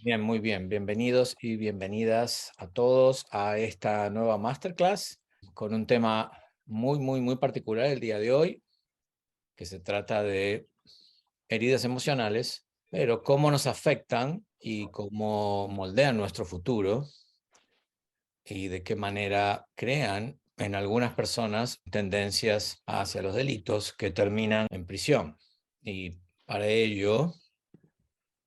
Bien, muy bien. Bienvenidos y bienvenidas a todos a esta nueva masterclass con un tema muy particular el día de hoy, que se trata de heridas emocionales, pero cómo nos afectan y cómo moldean nuestro futuro y de qué manera crean en algunas personas tendencias hacia los delitos que terminan en prisión. Y para ello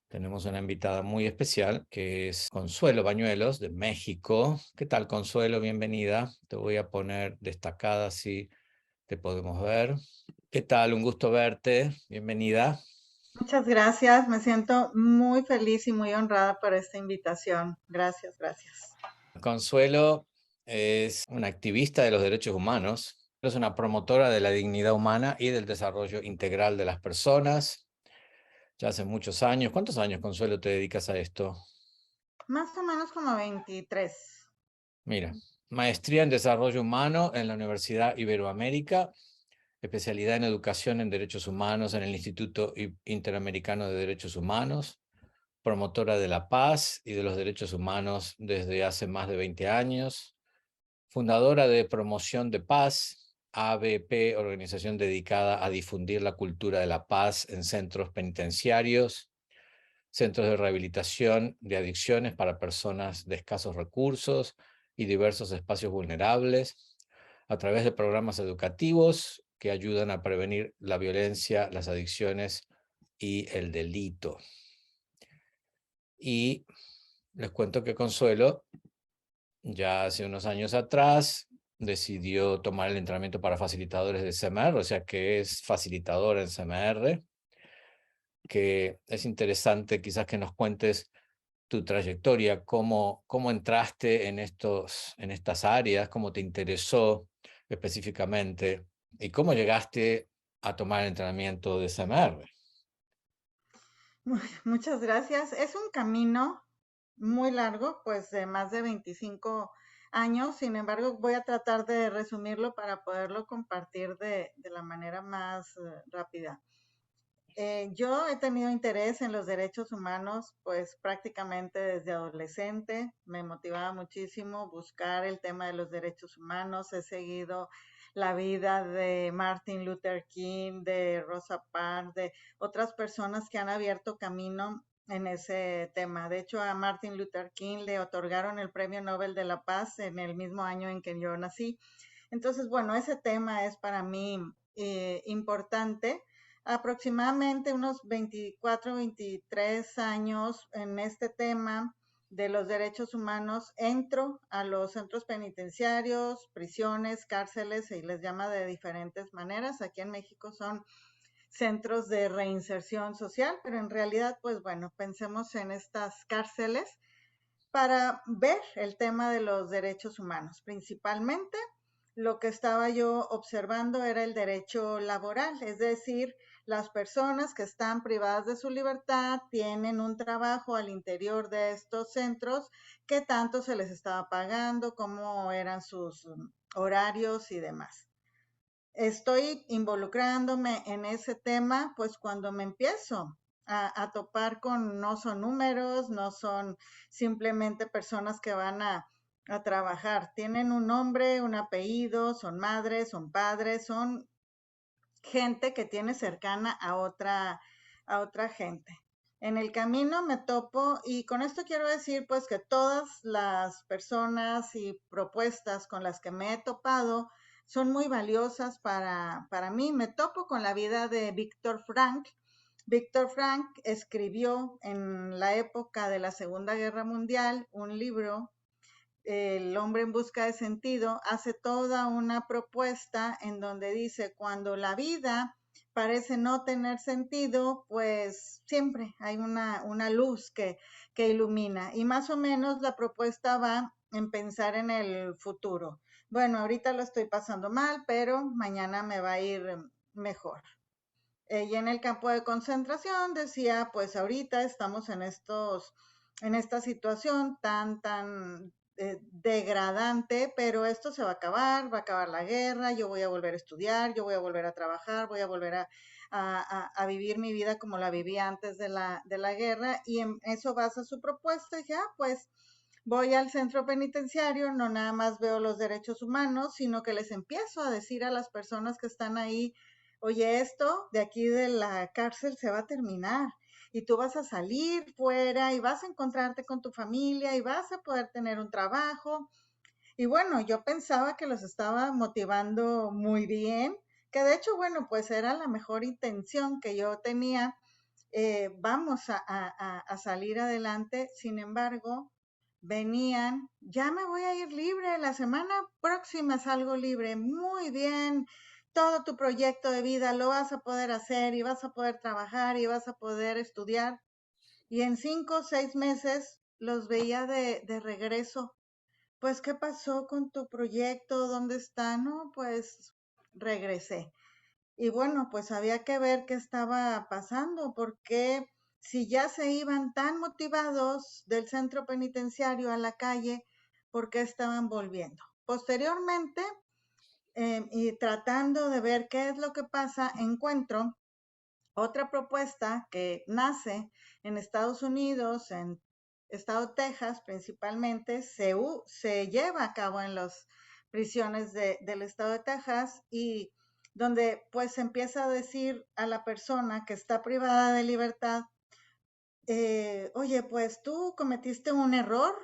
tenemos una invitada muy especial que es Consuelo Bañuelos de México. ¿Qué tal, Consuelo? Bienvenida. Te voy a poner destacada si te podemos ver. ¿Qué tal? Un gusto verte. Bienvenida. Muchas gracias, me siento muy feliz y muy honrada por esta invitación. Gracias, gracias. Consuelo es una activista de los derechos humanos. Es una promotora de la dignidad humana y del desarrollo integral de las personas. Ya hace muchos años. ¿Cuántos años, Consuelo, te dedicas a esto? Más o menos como 23. Mira, maestría en desarrollo humano en la Universidad Iberoamérica, especialidad en educación en derechos humanos en el Instituto Interamericano de Derechos Humanos, promotora de la paz y de los derechos humanos desde hace más de 20 años, fundadora de Promoción de Paz, ABP, organización dedicada a difundir la cultura de la paz en centros penitenciarios, centros de rehabilitación de adicciones para personas de escasos recursos y diversos espacios vulnerables, a través de programas educativos que ayudan a prevenir la violencia, las adicciones y el delito. Y les cuento que Consuelo, ya hace unos años atrás, decidió tomar el entrenamiento para facilitadores de CMR, o sea que es facilitadora en CMR, que es interesante quizás que nos cuentes tu trayectoria, cómo entraste en estas áreas, cómo te interesó específicamente y cómo llegaste a tomar el entrenamiento de CMR. Muchas gracias. Es un camino muy largo, pues de más de 25 años. Sin embargo, voy a tratar de resumirlo para poderlo compartir de la manera más rápida. Yo he tenido interés en los derechos humanos, pues prácticamente desde adolescente. Me motivaba muchísimo buscar el tema de los derechos humanos. He seguido la vida de Martin Luther King, de Rosa Parks, de otras personas que han abierto camino en ese tema. De hecho, a Martin Luther King le otorgaron el Premio Nobel de la Paz en el mismo año en que yo nací. Entonces, bueno, ese tema es para mí importante. Aproximadamente unos 24, 23 años en este tema de los derechos humanos, entro a los centros penitenciarios, prisiones, cárceles, y les llama de diferentes maneras. Aquí en México son centros de reinserción social, pero en realidad, pues bueno, pensemos en estas cárceles para ver el tema de los derechos humanos. Principalmente lo que estaba yo observando era el derecho laboral, es decir, las personas que están privadas de su libertad tienen un trabajo al interior de estos centros, qué tanto se les estaba pagando, cómo eran sus horarios y demás. Estoy involucrándome en ese tema, pues cuando me empiezo a topar con, no son números, no son simplemente personas que van a trabajar, tienen un nombre, un apellido, son madres, son padres, son gente que tiene cercana a otra gente. En el camino me topo, y con esto quiero decir pues que todas las personas y propuestas con las que me he topado son muy valiosas para mí. Me topo con la vida de Víctor Frank. Víctor Frank escribió en la época de la Segunda Guerra Mundial un libro, El hombre en busca de sentido, hace toda una propuesta en donde dice, cuando la vida parece no tener sentido, pues siempre hay una luz que ilumina. Y más o menos la propuesta va en pensar en el futuro. Bueno, ahorita lo estoy pasando mal, pero mañana me va a ir mejor. Y en el campo de concentración decía, pues ahorita estamos en esta situación tan degradante, pero esto se va a acabar la guerra, yo voy a volver a estudiar, yo voy a volver a trabajar, voy a volver a vivir mi vida como la vivía antes de la guerra, y en eso basa su propuesta. Ya, pues voy al centro penitenciario, no nada más veo los derechos humanos, sino que les empiezo a decir a las personas que están ahí, oye, esto de aquí de la cárcel se va a terminar y tú vas a salir fuera y vas a encontrarte con tu familia y vas a poder tener un trabajo. Y bueno, yo pensaba que los estaba motivando muy bien, que de hecho, bueno, pues era la mejor intención que yo tenía. Vamos a salir adelante. Sin embargo, venían, ya me voy a ir libre, la semana próxima salgo libre, muy bien, todo tu proyecto de vida lo vas a poder hacer y vas a poder trabajar y vas a poder estudiar. Y en 5 o 6 meses los veía de regreso. Pues, ¿qué pasó con tu proyecto? ¿Dónde está? No, pues regresé. Y bueno, pues había que ver qué estaba pasando, porque si ya se iban tan motivados del centro penitenciario a la calle, ¿por qué estaban volviendo? Posteriormente, y tratando de ver qué es lo que pasa, encuentro otra propuesta que nace en Estados Unidos, en estado de Texas principalmente, se lleva a cabo en las prisiones del estado de Texas, y donde pues se empieza a decir a la persona que está privada de libertad, oye, pues tú cometiste un error,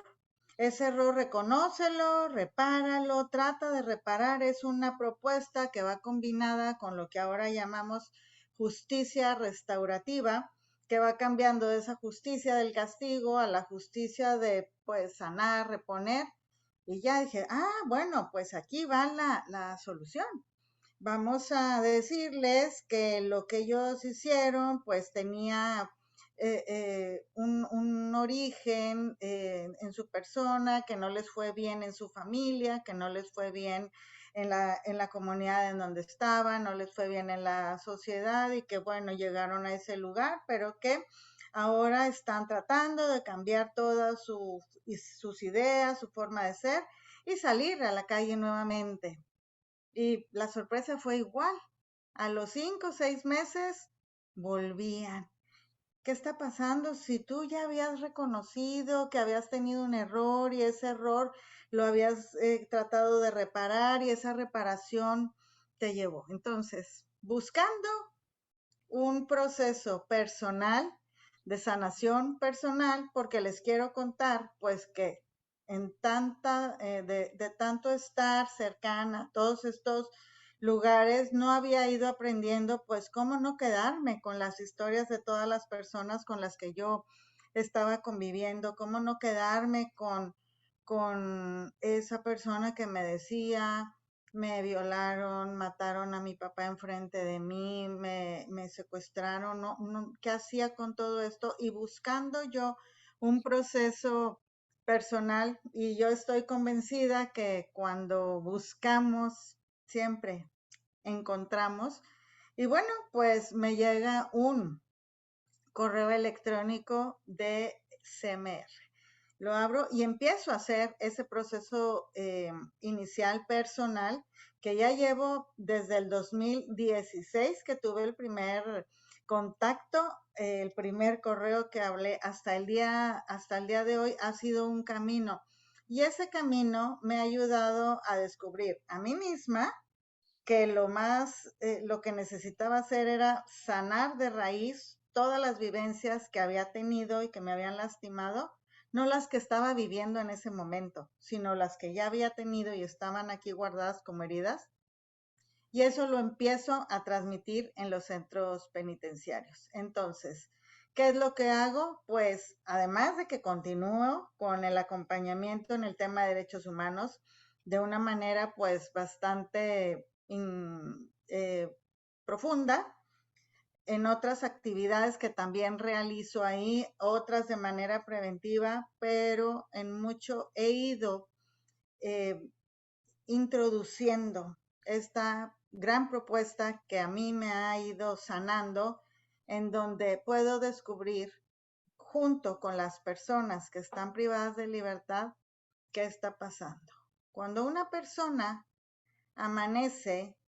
ese error reconócelo, repáralo, trata de reparar. Es una propuesta que va combinada con lo que ahora llamamos justicia restaurativa, que va cambiando de esa justicia del castigo a la justicia de pues sanar, reponer. Y ya dije, bueno, pues aquí va la solución. Vamos a decirles que lo que ellos hicieron pues tenía un origen en su persona, que no les fue bien en su familia, que no les fue bien en la comunidad en donde estaban, no les fue bien en la sociedad, y que bueno, llegaron a ese lugar, pero que ahora están tratando de cambiar todas sus ideas, su forma de ser, y salir a la calle nuevamente. Y la sorpresa fue igual. A los 5 o 6 meses volvían. ¿Qué está pasando? Si tú ya habías reconocido que habías tenido un error y ese error lo habías tratado de reparar, y esa reparación te llevó. Entonces, buscando un proceso personal, de sanación personal, porque les quiero contar, pues que de tanto estar cercana a todos estos lugares, no había ido aprendiendo, pues, cómo no quedarme con las historias de todas las personas con las que yo estaba conviviendo, cómo no quedarme con esa persona que me decía, me violaron, mataron a mi papá enfrente de mí, me secuestraron, ¿qué hacía con todo esto? Y buscando yo un proceso personal, y yo estoy convencida que cuando buscamos, siempre encontramos. Y bueno, pues me llega un correo electrónico de CMR. Lo abro y empiezo a hacer ese proceso inicial personal, que ya llevo desde el 2016, que tuve el primer contacto, el primer correo que hablé, hasta el día de hoy ha sido un camino. Y ese camino me ha ayudado a descubrir a mí misma que lo que necesitaba hacer era sanar de raíz todas las vivencias que había tenido y que me habían lastimado, no las que estaba viviendo en ese momento, sino las que ya había tenido y estaban aquí guardadas como heridas. Y eso lo empiezo a transmitir en los centros penitenciarios. Entonces, ¿qué es lo que hago? Pues, además de que continúo con el acompañamiento en el tema de derechos humanos de una manera pues bastante profunda, en otras actividades que también realizo ahí, otras de manera preventiva, pero en mucho he ido eh, introduciendo esta gran propuesta que a mí me ha ido sanando, en donde puedo descubrir, junto con las personas que están privadas de libertad, qué está pasando. Cuando una persona amanece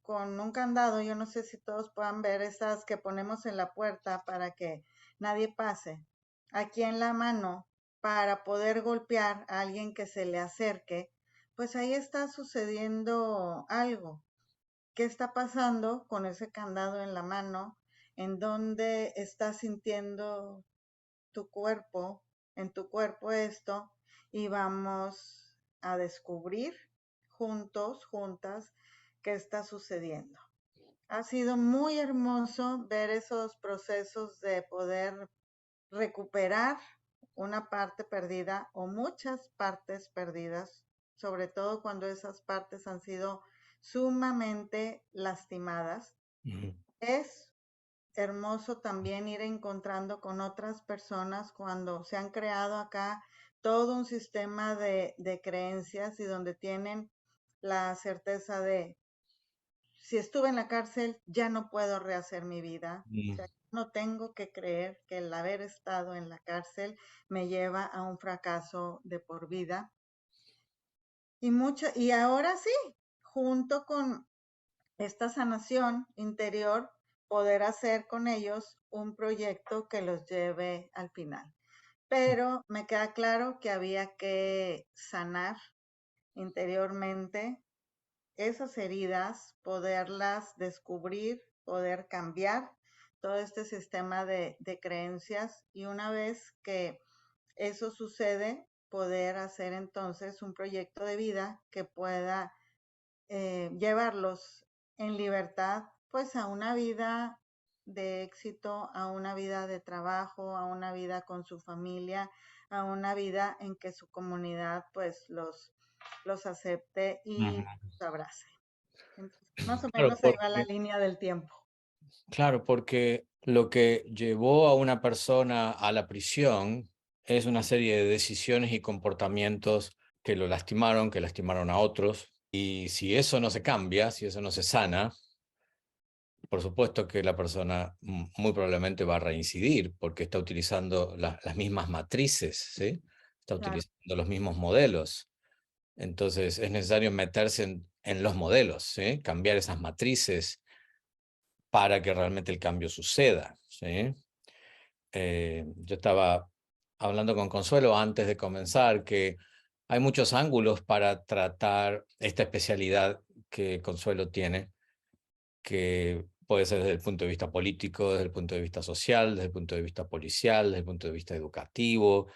con un candado, yo no sé si todos puedan ver esas que ponemos en la puerta para que nadie pase, aquí en la mano, para poder golpear a alguien que se le acerque, pues ahí está sucediendo algo. ¿Qué está pasando con ese candado en la mano? ¿En dónde estás sintiendo tu cuerpo, en tu cuerpo esto? Y vamos a descubrir juntos, juntas, qué está sucediendo. Ha sido muy hermoso ver esos procesos de poder recuperar una parte perdida o muchas partes perdidas, sobre todo cuando esas partes han sido sumamente lastimadas. Ujú. Es hermoso también ir encontrando con otras personas cuando se han creado acá todo un sistema de creencias y donde tienen la certeza de si estuve en la cárcel, ya no puedo rehacer mi vida. O Mm. sea, no tengo que creer que el haber estado en la cárcel me lleva a un fracaso de por vida. Y ahora sí, junto con esta sanación interior, poder hacer con ellos un proyecto que los lleve al final. Pero me queda claro que había que sanar interiormente esas heridas, poderlas descubrir, poder cambiar todo este sistema de creencias y una vez que eso sucede, poder hacer entonces un proyecto de vida que pueda llevarlos en libertad, pues a una vida de éxito, a una vida de trabajo, a una vida con su familia, a una vida en que su comunidad pues los acepte y Ujú. los abrace. Entonces, más o Claro, menos ahí va la porque, línea del tiempo. claro, porque lo que llevó a una persona a la prisión es una serie de decisiones y comportamientos que lo lastimaron, que lastimaron a otros. Y si eso no se cambia, si eso no se sana, por supuesto que la persona muy probablemente va a reincidir porque está utilizando las mismas matrices, ¿sí? Está Claro. utilizando los mismos modelos. Entonces es necesario meterse en los modelos, ¿sí? Cambiar esas matrices para que realmente el cambio suceda, ¿sí? Yo estaba hablando con Consuelo antes de comenzar que hay muchos ángulos para tratar esta especialidad que Consuelo tiene, que puede ser desde el punto de vista político, desde el punto de vista social, desde el punto de vista policial, desde el punto de vista educativo.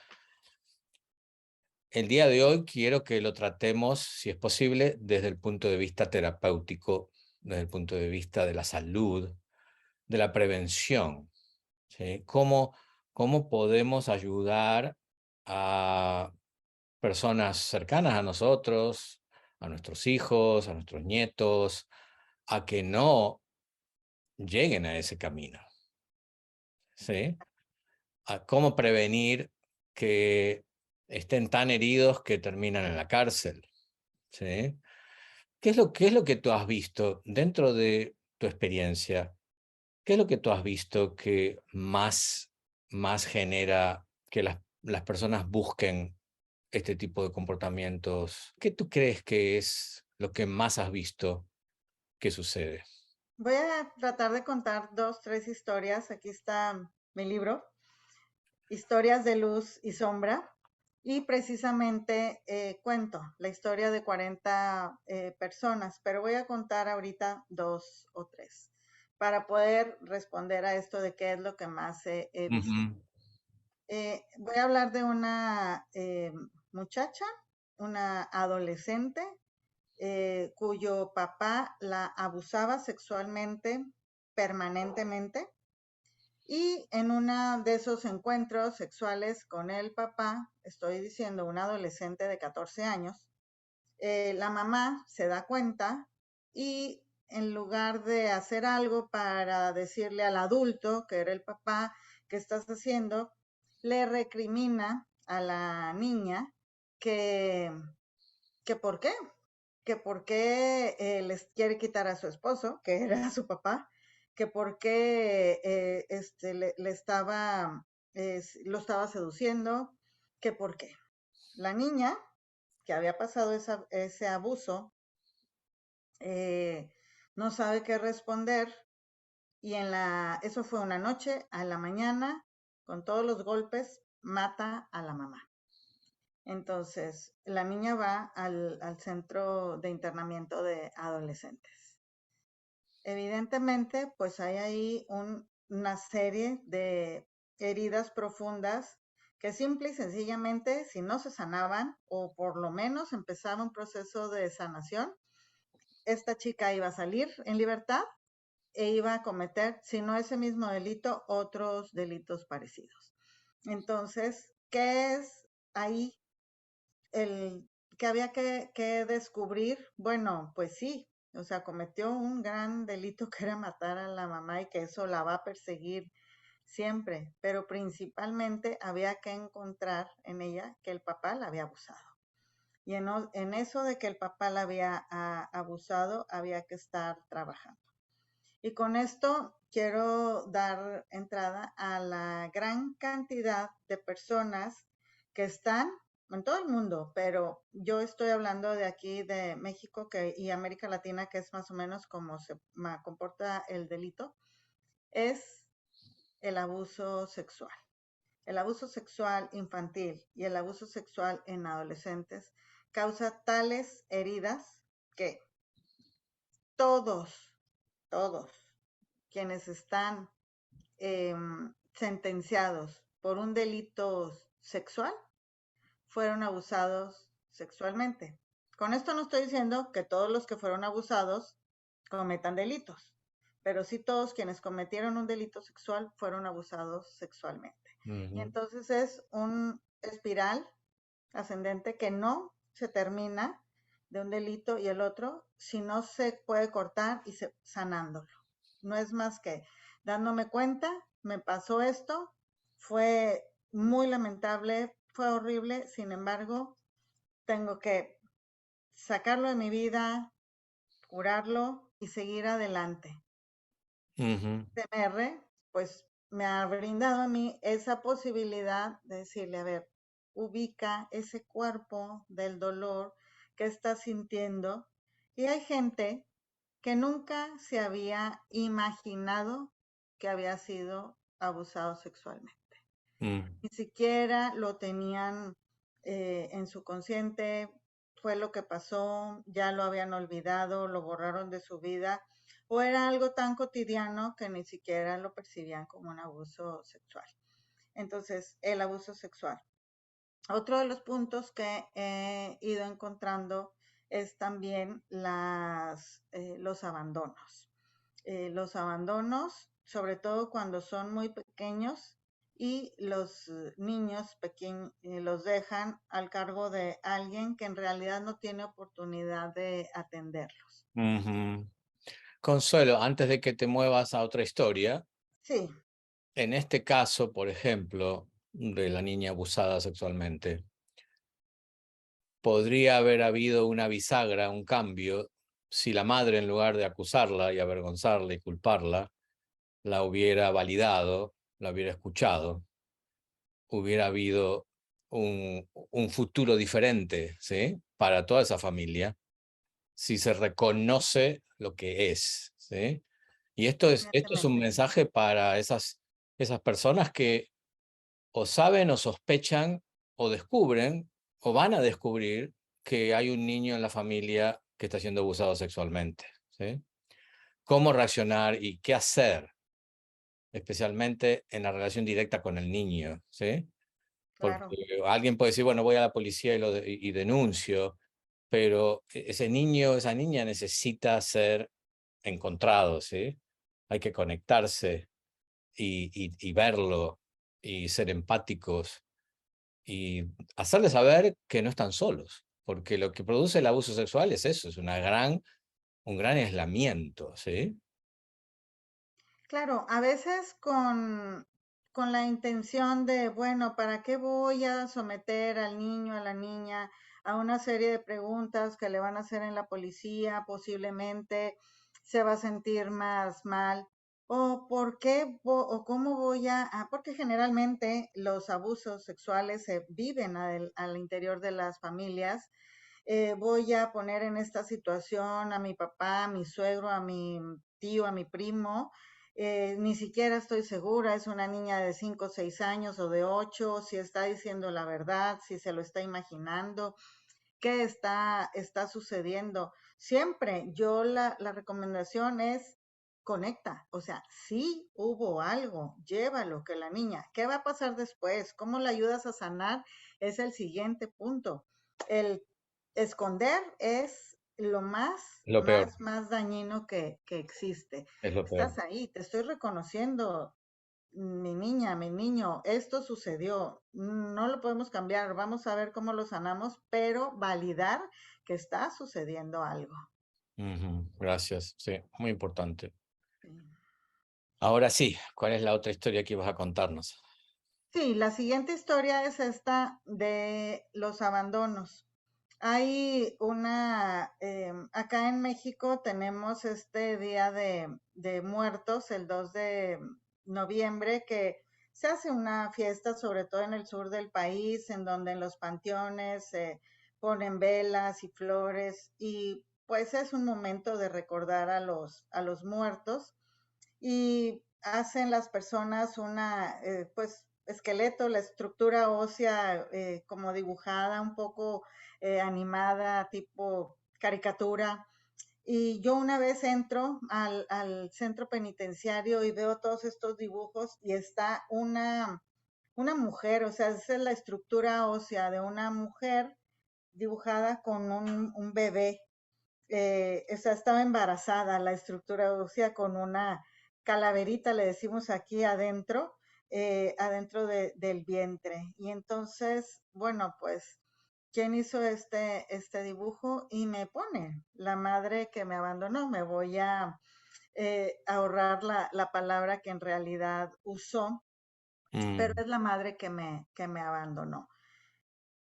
El día de hoy quiero que lo tratemos, si es posible, desde el punto de vista terapéutico, desde el punto de vista de la salud, de la prevención, ¿sí? ¿Cómo podemos ayudar a personas cercanas a nosotros, a nuestros hijos, a nuestros nietos, a que no lleguen a ese camino, ¿sí? A cómo prevenir que estén tan heridos que terminan en la cárcel, ¿sí? Qué es lo que tú has visto dentro de tu experiencia? ¿Qué es lo que tú has visto que más genera que las personas busquen este tipo de comportamientos? ¿Qué tú crees que es lo que más has visto que sucede? Voy a tratar de contar dos, tres historias. Aquí está mi libro, Historias de Luz y Sombra. Y precisamente cuento la historia de 40 personas, pero voy a contar ahorita dos o tres para poder responder a esto de qué es lo que más he visto. Ujú. Voy a hablar de una muchacha, una adolescente, cuyo papá la abusaba sexualmente permanentemente y en uno de esos encuentros sexuales con el papá, estoy diciendo un adolescente de 14 años, la mamá se da cuenta y en lugar de hacer algo para decirle al adulto, que era el papá, ¿qué estás haciendo?, le recrimina a la niña que, que por qué, que por qué les quiere quitar a su esposo, que era su papá, que por qué le estaba, lo estaba seduciendo, que por qué. La niña, que había pasado ese abuso, eh, no sabe qué responder y eso fue una noche, a la mañana, con todos los golpes, mata a la mamá. Entonces, la niña va al centro de internamiento de adolescentes. Evidentemente, pues hay ahí una serie de heridas profundas que simple y sencillamente, si no se sanaban o por lo menos empezaba un proceso de sanación, esta chica iba a salir en libertad e iba a cometer, si no ese mismo delito, otros delitos parecidos. Entonces, ¿qué es ahí el que había que descubrir? Bueno, pues sí, o sea, cometió un gran delito que era matar a la mamá y que eso la va a perseguir siempre, pero principalmente había que encontrar en ella que el papá la había abusado. Y en eso de que el papá la había abusado, había que estar trabajando. Y con esto quiero dar entrada a la gran cantidad de personas que están en todo el mundo, pero yo estoy hablando de aquí, de México y América Latina, que es más o menos como se comporta el delito, es el abuso sexual. El abuso sexual infantil y el abuso sexual en adolescentes causa tales heridas que todos quienes están sentenciados por un delito sexual fueron abusados sexualmente. Con esto no estoy diciendo que todos los que fueron abusados cometan delitos, pero sí todos quienes cometieron un delito sexual fueron abusados sexualmente. Y Ujú. entonces es un espiral ascendente que no se termina de un delito y el otro si no se puede cortar y sanándolo. No es más que dándome cuenta, me pasó esto, fue muy lamentable, fue horrible, sin embargo, tengo que sacarlo de mi vida, curarlo y seguir adelante. Ujú. CMR, pues me ha brindado a mí esa posibilidad de decirle, a ver, ubica ese cuerpo del dolor que estás sintiendo. Y hay gente que nunca se había imaginado que había sido abusado sexualmente. Mm. Ni siquiera lo tenían en su consciente, fue lo que pasó, ya lo habían olvidado, lo borraron de su vida, o era algo tan cotidiano que ni siquiera lo percibían como un abuso sexual. Entonces, el abuso sexual. Otro de los puntos que he ido encontrando es también los abandonos. Los abandonos, sobre todo cuando son muy pequeños y los niños pequeños los dejan al cargo de alguien que en realidad no tiene oportunidad de atenderlos. Ujú. Consuelo, antes de que te muevas a otra historia, Sí, en este caso, por ejemplo, de la niña abusada sexualmente, podría haber habido una bisagra, un cambio, si la madre, en lugar de acusarla y avergonzarla y culparla, la hubiera validado, la hubiera escuchado, hubiera habido un futuro diferente, ¿sí? Para toda esa familia, si se reconoce lo que es, ¿sí? Y esto es un evidentemente. mensaje para esas personas que o saben o sospechan o descubren o van a descubrir que hay un niño en la familia que está siendo abusado sexualmente, ¿sí? Cómo reaccionar y qué hacer, especialmente en la relación directa con el niño, ¿sí? Porque Claro, alguien puede decir, bueno, voy a la policía y denuncio, pero ese niño, esa niña necesita ser encontrado, ¿sí? Hay que conectarse y verlo y ser empáticos y hacerles saber que no están solos, porque lo que produce el abuso sexual es eso, es un gran aislamiento, ¿sí? claro, a veces con la intención de, bueno, ¿para qué voy a someter al niño, a la niña, a una serie de preguntas que le van a hacer en la policía? Posiblemente se va a sentir más mal. O por qué, o cómo voy porque generalmente los abusos sexuales se viven al interior de las familias voy a poner en esta situación a mi papá, a mi suegro, a mi tío, a mi primo. Ni siquiera estoy segura, es una niña de 5 o 6 años o de 8, si está diciendo la verdad, si se lo está imaginando, qué está sucediendo. Siempre yo la recomendación es conecta, o sea, sí hubo algo, llévalo, que la niña, ¿qué va a pasar después? ¿Cómo la ayudas a sanar? Es el siguiente punto. El esconder es lo Lo peor, más dañino que existe. es lo peor. Estás ahí, te estoy reconociendo, mi niña, mi niño, esto sucedió, no lo podemos cambiar, vamos a ver cómo lo sanamos, pero validar que está sucediendo algo. Ujú, gracias, sí, muy importante. Sí. Ahora sí, ¿cuál es la otra historia que ibas a contarnos? Sí, la siguiente historia es esta de los abandonos. Hay acá en México tenemos este Día de Muertos, el 2 de noviembre, que se hace una fiesta, sobre todo en el sur del país, en donde en los panteones se ponen velas y flores, y pues es un momento de recordar a los muertos, y hacen las personas pues, esqueleto, la estructura ósea como dibujada, un poco animada, tipo caricatura. Y yo una vez entro al centro penitenciario y veo todos estos dibujos y está una mujer, o sea, esa es la estructura ósea de una mujer dibujada con un bebé, o sea, estaba embarazada, la estructura ósea con una calaverita, le decimos aquí adentro, adentro del vientre. Y entonces, bueno, pues, ¿quién hizo este dibujo? Y me pone la madre que me abandonó. Me voy a ahorrar la palabra que en realidad usó, pero Mm, es la madre que me abandonó.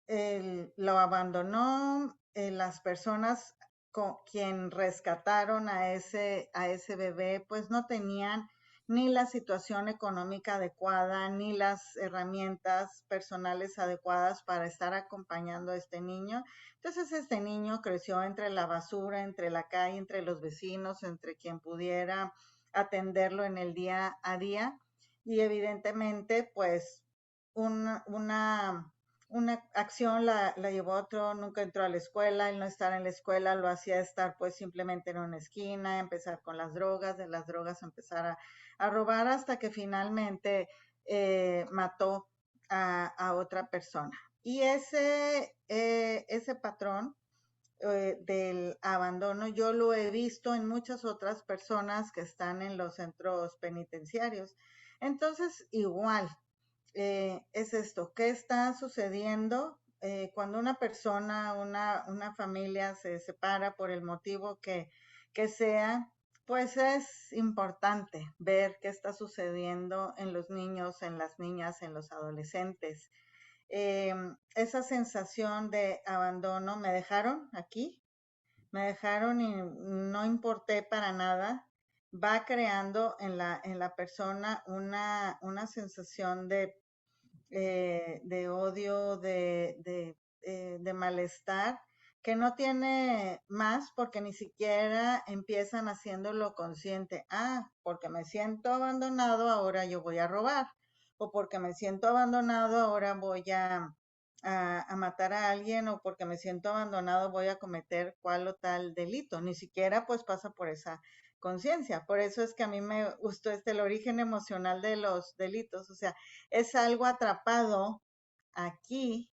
Lo abandonó, las personas con quien rescataron a ese bebé, pues no tenían ni la situación económica adecuada, ni las herramientas personales adecuadas para estar acompañando a este niño. Entonces este niño creció entre la basura, entre la calle, entre los vecinos, entre quien pudiera atenderlo en el día a día. Y evidentemente, pues, una acción la llevó a otro, nunca entró a la escuela, el no estar en la escuela lo hacía estar pues simplemente en una esquina, empezar con las drogas, de las drogas empezar a robar hasta que finalmente mató a otra persona. Y ese patrón del abandono yo lo he visto en muchas otras personas que están en los centros penitenciarios. Entonces, igual, es esto, ¿qué está sucediendo cuando una persona, una familia se separa por el motivo que sea? Pues es importante ver qué está sucediendo en los niños, en las niñas, en los adolescentes. Esa sensación de abandono, me dejaron aquí, me dejaron y no importé para nada, va creando en la persona una sensación de odio, de malestar, que no tiene más porque ni siquiera empiezan haciéndolo consciente. Ah, porque me siento abandonado, ahora yo voy a robar. O porque me siento abandonado, ahora voy a matar a alguien. O porque me siento abandonado, voy a cometer cual o tal delito. Ni siquiera pues pasa por esa conciencia. Por eso es que a mí me gustó el origen emocional de los delitos. O sea, es algo atrapado aquí,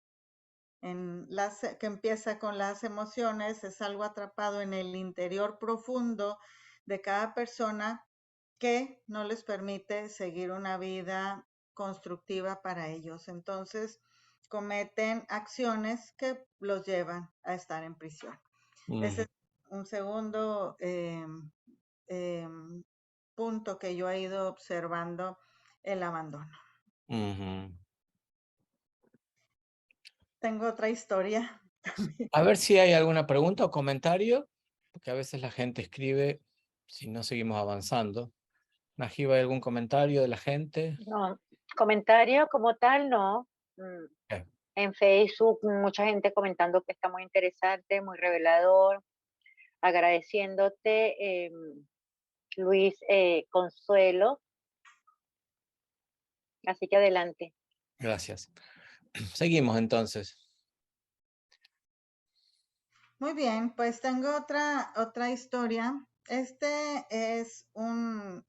que empieza con las emociones, es algo atrapado en el interior profundo de cada persona que no les permite seguir una vida constructiva para ellos. Entonces, cometen acciones que los llevan a estar en prisión. Ese ujú, es un segundo eh, punto que yo he ido observando, el abandono. ujú. Tengo otra historia también. A ver si hay alguna pregunta o comentario, porque a veces la gente escribe si no seguimos avanzando. Najiba, ¿hay algún comentario de la gente? No, comentario como tal no. Mm, Ok. en Facebook, mucha gente comentando que está muy interesante, muy revelador, agradeciéndote, Luis, Consuelo, así que adelante. Gracias. Seguimos entonces. Muy bien, pues tengo otra historia. Este es un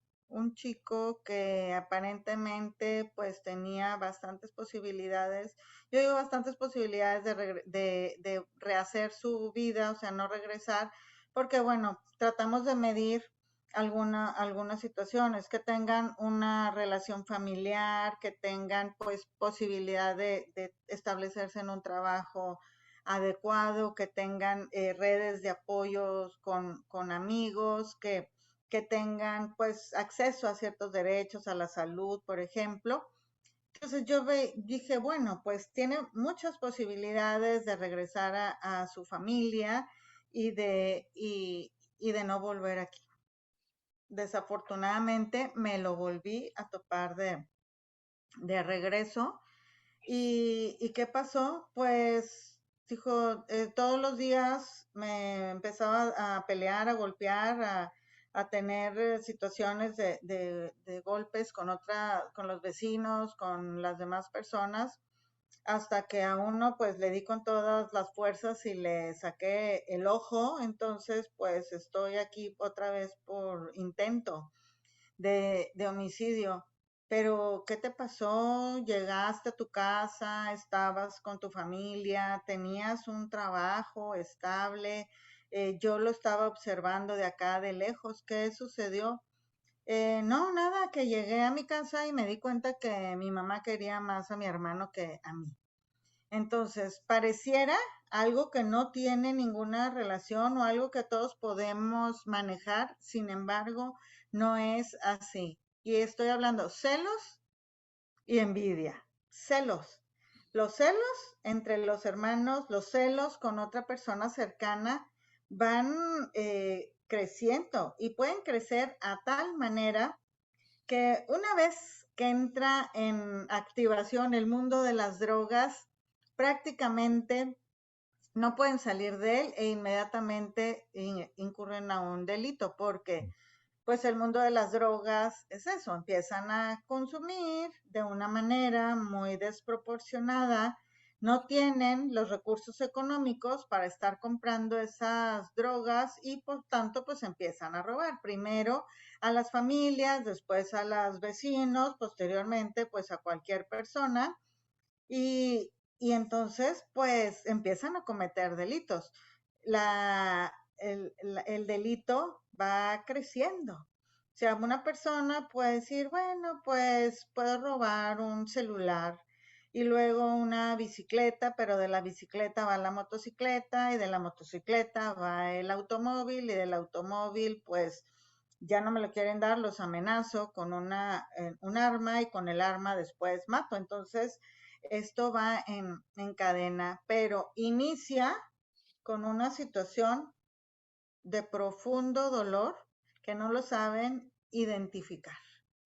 chico que aparentemente pues tenía bastantes posibilidades. Yo digo bastantes posibilidades de rehacer su vida, o sea, no regresar, porque bueno, tratamos de medir algunas situaciones, que tengan una relación familiar, que tengan pues posibilidad de establecerse en un trabajo adecuado, que tengan redes de apoyos con amigos, que tengan pues acceso a ciertos derechos, a la salud, por ejemplo. Entonces dije, bueno, pues tiene muchas posibilidades de regresar a su familia y de no volver aquí. Desafortunadamente me lo volví a topar de regreso. ¿Y qué pasó? Pues dijo, todos los días me empezaba a pelear, a golpear, a tener situaciones de golpes con los vecinos, con las demás personas, hasta que a uno pues le di con todas las fuerzas y le saqué el ojo. Entonces pues estoy aquí otra vez por intento de homicidio. Pero, ¿qué te pasó? ¿Llegaste a tu casa? ¿Estabas con tu familia? ¿Tenías un trabajo estable? Yo lo estaba observando de acá de lejos. ¿Qué sucedió? No, nada, que llegué a mi casa y me di cuenta que mi mamá quería más a mi hermano que a mí. Entonces, pareciera algo que no tiene ninguna relación o algo que todos podemos manejar, sin embargo, no es así. Y estoy hablando celos y envidia. Celos. Los celos entre los hermanos, los celos con otra persona cercana van creciendo y pueden crecer a tal manera que una vez que entra en activación el mundo de las drogas, prácticamente no pueden salir de él e inmediatamente incurren a un delito, porque pues el mundo de las drogas es eso, empiezan a consumir de una manera muy desproporcionada, no tienen los recursos económicos para estar comprando esas drogas y por tanto pues empiezan a robar, primero a las familias, después a los vecinos, posteriormente pues a cualquier persona y entonces pues empiezan a cometer delitos. El delito va creciendo. O sea, una persona puede decir, bueno, pues puedo robar un celular y luego una bicicleta, pero de la bicicleta va la motocicleta y de la motocicleta va el automóvil y del automóvil pues ya no me lo quieren dar, los amenazo con un arma y con el arma después mato. Entonces, esto va en cadena, pero inicia con una situación de profundo dolor que no lo saben identificar.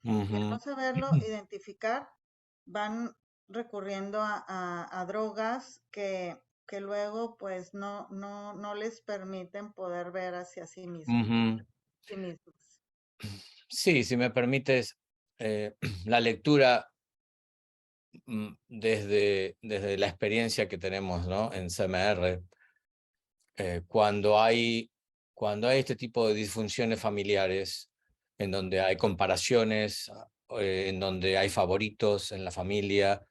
Y al no Ujú. saberlo identificar, van recurriendo a drogas que luego pues no les permiten poder ver hacia sí mismos. Ujú. Sí mismos. Sí, si me permites, la lectura desde la experiencia que tenemos, ¿no? En CMR, eh, cuando hay, cuando hay este tipo de disfunciones familiares, en donde hay comparaciones, en donde hay favoritos en la familia,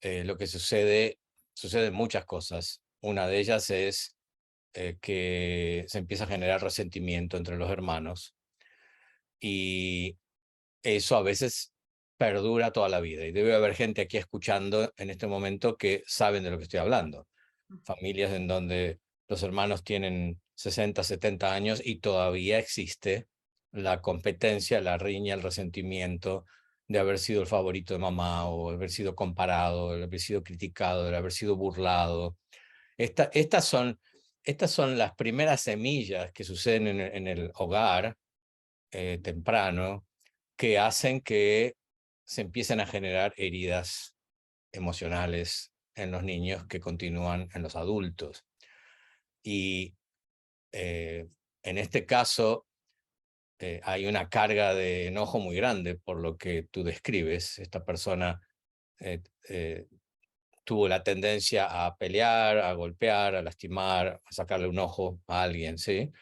lo que suceden muchas cosas. Una de ellas es que se empieza a generar resentimiento entre los hermanos y eso a veces perdura toda la vida. Y debe haber gente aquí escuchando en este momento que saben de lo que estoy hablando. Familias en donde los hermanos tienen 60, 70 años y todavía existe la competencia, la riña, el resentimiento de haber sido el favorito de mamá o haber sido comparado, de haber sido criticado, de haber sido burlado. Estas son las primeras semillas que suceden en el hogar temprano que hacen que se empiecen a generar heridas emocionales en los niños que continúan en los adultos. Y en este caso hay una carga de enojo muy grande por lo que tú describes. Esta persona eh, eh, tuvo la tendencia a pelear, a golpear, a lastimar, a sacarle un ojo a alguien, ¿sí?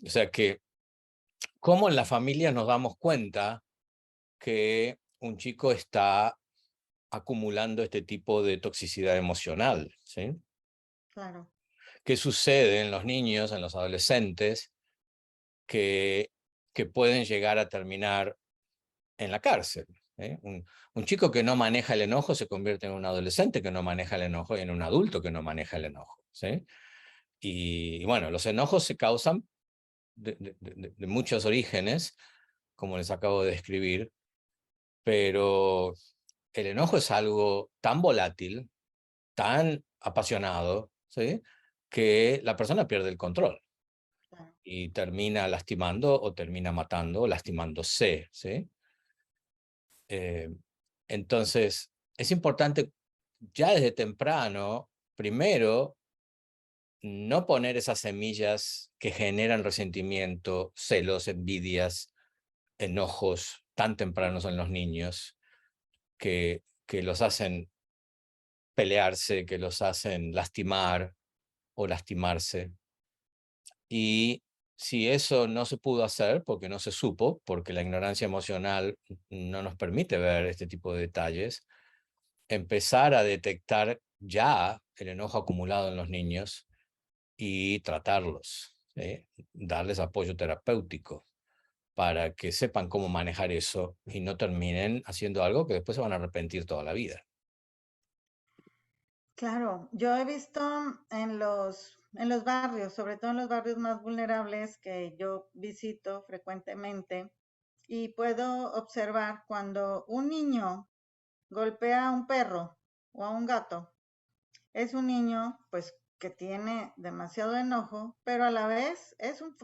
O sea que, ¿cómo en la familia nos damos cuenta que un chico está acumulando este tipo de toxicidad emocional, ¿sí? Claro, ¿Qué sucede en los niños, en los adolescentes, que, que pueden llegar a terminar en la cárcel? Un chico que no maneja el enojo se convierte en un adolescente que no maneja el enojo y en un adulto que no maneja el enojo, ¿sí? Y bueno, los enojos se causan de muchos orígenes, como les acabo de describir, pero el enojo es algo tan volátil, tan apasionado, ¿sí? Que la persona pierde el control claro. y termina lastimando o termina matando o lastimándose, ¿sí? Eh, entonces, es importante ya desde temprano, primero, no poner esas semillas que generan resentimiento, celos, envidias, enojos tan tempranos en los niños que los hacen pelearse, que los hacen lastimar o lastimarse. Y si eso no se pudo hacer porque no se supo, porque la ignorancia emocional no nos permite ver este tipo de detalles, empezar a detectar ya el enojo acumulado en los niños y tratarlos, ¿sí? Darles apoyo terapéutico para que sepan cómo manejar eso y no terminen haciendo algo que después se van a arrepentir toda la vida. Claro, yo he visto en los barrios, sobre todo en los barrios más vulnerables que yo visito frecuentemente, y puedo observar cuando un niño golpea a un perro o a un gato, es un niño pues que tiene demasiado enojo, pero a la vez es un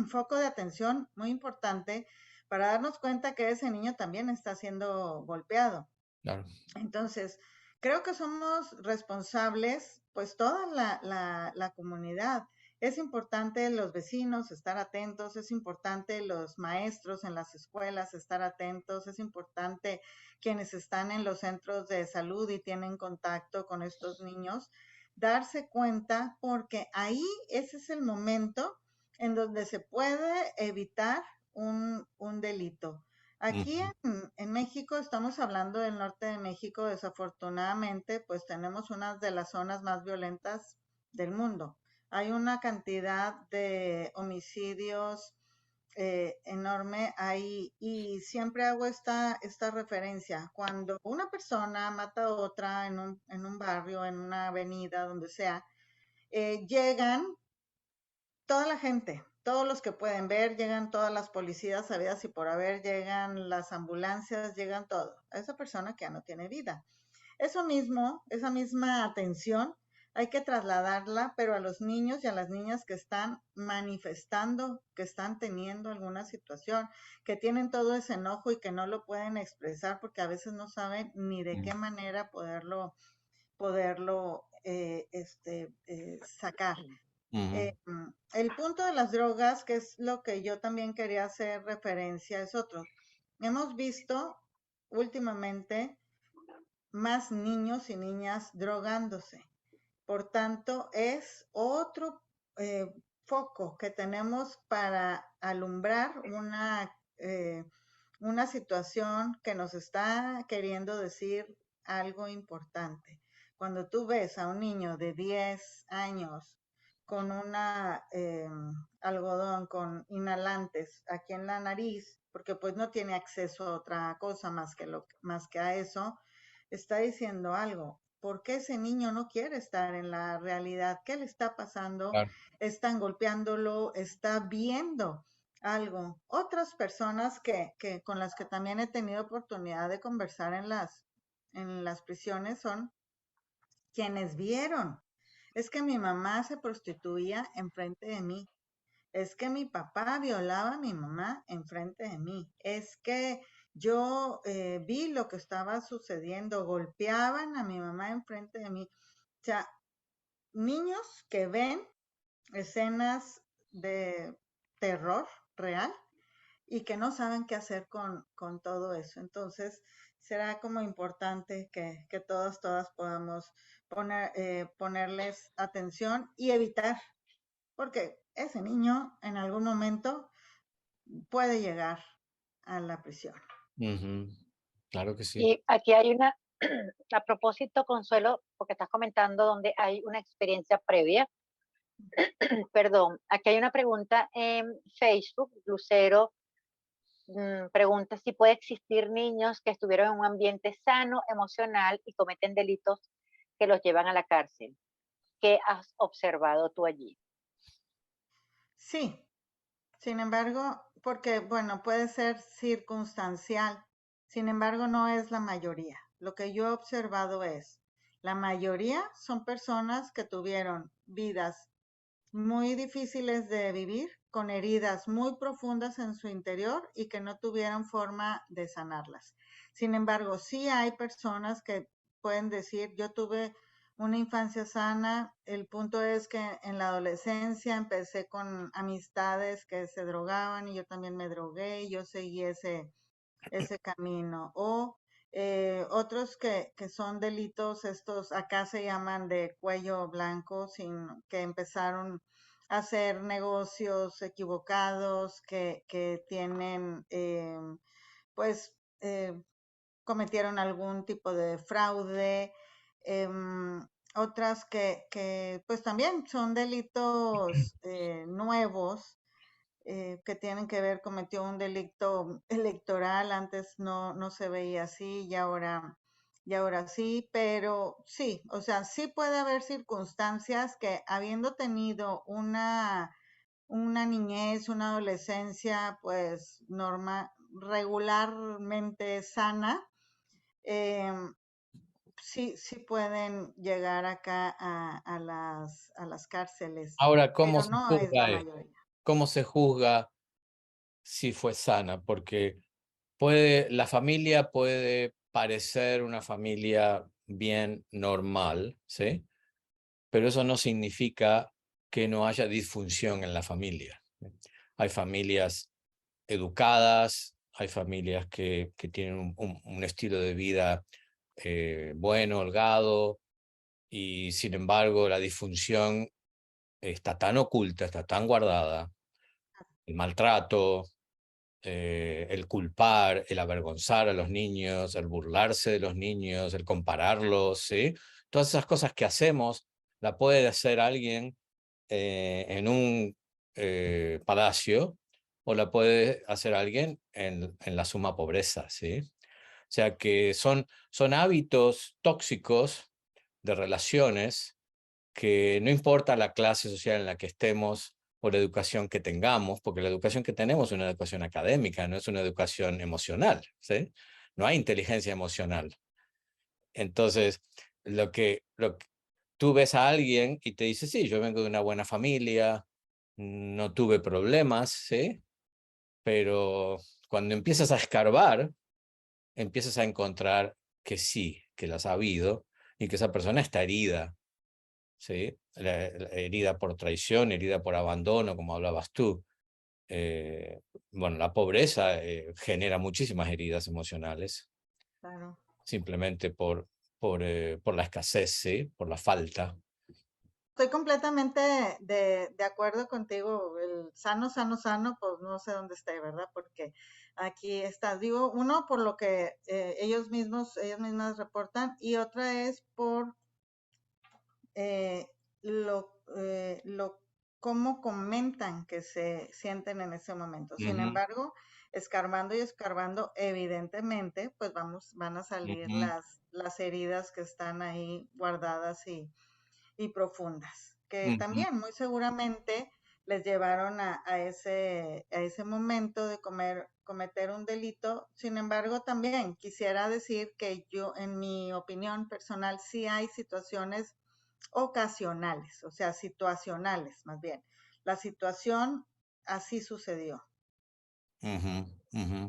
foco de atención muy importante para darnos cuenta que ese niño también está siendo golpeado. Claro. Entonces, creo que somos responsables, pues toda la comunidad. Es importante los vecinos estar atentos, es importante los maestros en las escuelas estar atentos, es importante quienes están en los centros de salud y tienen contacto con estos niños, darse cuenta porque ahí ese es el momento en donde se puede evitar un delito. Aquí en México, estamos hablando del norte de México, desafortunadamente, pues tenemos una de las zonas más violentas del mundo. Hay una cantidad de homicidios enorme ahí y siempre hago esta referencia. Cuando una persona mata a otra en un barrio, en una avenida, donde sea, llegan toda la gente, todos los que pueden ver, llegan todas las policías sabidas y por haber, llegan las ambulancias, llegan todo. A esa persona que ya no tiene vida. Eso mismo, esa misma atención, hay que trasladarla, pero a los niños y a las niñas que están manifestando, que están teniendo alguna situación, que tienen todo ese enojo y que no lo pueden expresar porque a veces no saben ni de qué manera poderlo sacar. El punto de las drogas, que es lo que yo también quería hacer referencia, es otro. Hemos visto últimamente más niños y niñas drogándose. Por tanto, es otro eh, foco que tenemos para alumbrar una situación que nos está queriendo decir algo importante. Cuando tú ves a un niño de 10 años con una algodón, con inhalantes aquí en la nariz, porque pues no tiene acceso a otra cosa más que a eso, está diciendo algo. ¿Por qué ese niño no quiere estar en la realidad? ¿Qué le está pasando? Claro. Están golpeándolo, está viendo algo. Otras personas con las que también he tenido oportunidad de conversar en las prisiones son quienes vieron. Es que mi mamá se prostituía enfrente de mí. Es que mi papá violaba a mi mamá enfrente de mí. Es que Yo vi lo que estaba sucediendo, golpeaban a mi mamá enfrente de mí. O sea, niños que ven escenas de terror real y que no saben qué hacer con todo eso. Entonces, será como importante que todas podamos ponerles atención y evitar, porque ese niño en algún momento puede llegar a la prisión. Ujú. Claro que sí. Y aquí hay una, a propósito, Consuelo, porque estás comentando donde hay una experiencia previa. Perdón, aquí hay una pregunta en Facebook. Lucero pregunta si puede existir niños que estuvieron en un ambiente sano, emocional y cometen delitos que los llevan a la cárcel. ¿Qué has observado tú allí? Sí, sin embargo, porque, bueno, puede ser circunstancial, sin embargo, no es la mayoría. Lo que yo he observado es, la mayoría son personas que tuvieron vidas muy difíciles de vivir, con heridas muy profundas en su interior y que no tuvieron forma de sanarlas. Sin embargo, sí hay personas que pueden decir, yo tuve una infancia sana, el punto es que en la adolescencia empecé con amistades que se drogaban y yo también me drogué y yo seguí ese camino. O otros que son delitos, estos acá se llaman de cuello blanco, que empezaron a hacer negocios equivocados, que tienen, pues, cometieron algún tipo de fraude. Otras pues también son delitos nuevos que tienen que ver, cometió un delito electoral, antes no se veía así y ahora sí, pero sí, o sea, sí puede haber circunstancias que habiendo tenido una niñez, una adolescencia, pues regularmente sana, eh, sí pueden llegar acá a las cárceles, Ahora, ¿cómo pero se no es la juzga mayoría. ¿Cómo se juzga si fue sana? Porque la familia puede parecer una familia bien normal, ¿sí? Pero eso no significa que no haya disfunción en la familia. Hay familias educadas, hay familias que tienen un estilo de vida bueno, holgado, y sin embargo la disfunción está tan oculta, está tan guardada, el maltrato, el culpar, el avergonzar a los niños, el burlarse de los niños, el compararlos, ¿sí? Todas esas cosas que hacemos, la puede hacer alguien en un palacio o la puede hacer alguien en la suma pobreza, ¿sí? O sea que son hábitos tóxicos de relaciones que no importa la clase social en la que estemos o la educación que tengamos, porque la educación que tenemos es una educación académica, no es una educación emocional, ¿sí? No hay inteligencia emocional. Entonces, tú ves a alguien y te dice, sí, yo vengo de una buena familia, no tuve problemas, ¿sí? Pero cuando empiezas a escarbar, empiezas a encontrar que sí, que las ha habido y que esa persona está herida, ¿sí? La herida por traición, herida por abandono, como hablabas tú. Bueno, la pobreza genera muchísimas heridas emocionales, Claro. simplemente por la escasez, ¿sí? Por la falta. Estoy completamente de acuerdo contigo. El sano, pues no sé dónde esté, ¿verdad? Porque aquí está. Digo, uno por lo que ellas mismas reportan y otra es por eh, lo cómo comentan que se sienten en ese momento. Sin Ujú, embargo, escarbando y escarbando, evidentemente, pues van a salir ujú, las heridas que están ahí guardadas y profundas, que ujú, también muy seguramente les llevaron a ese momento de cometer un delito. Sin embargo, también quisiera decir que yo, en mi opinión personal, sí hay situaciones ocasionales, o sea, situacionales más bien. La situación así sucedió. ujú, ujú.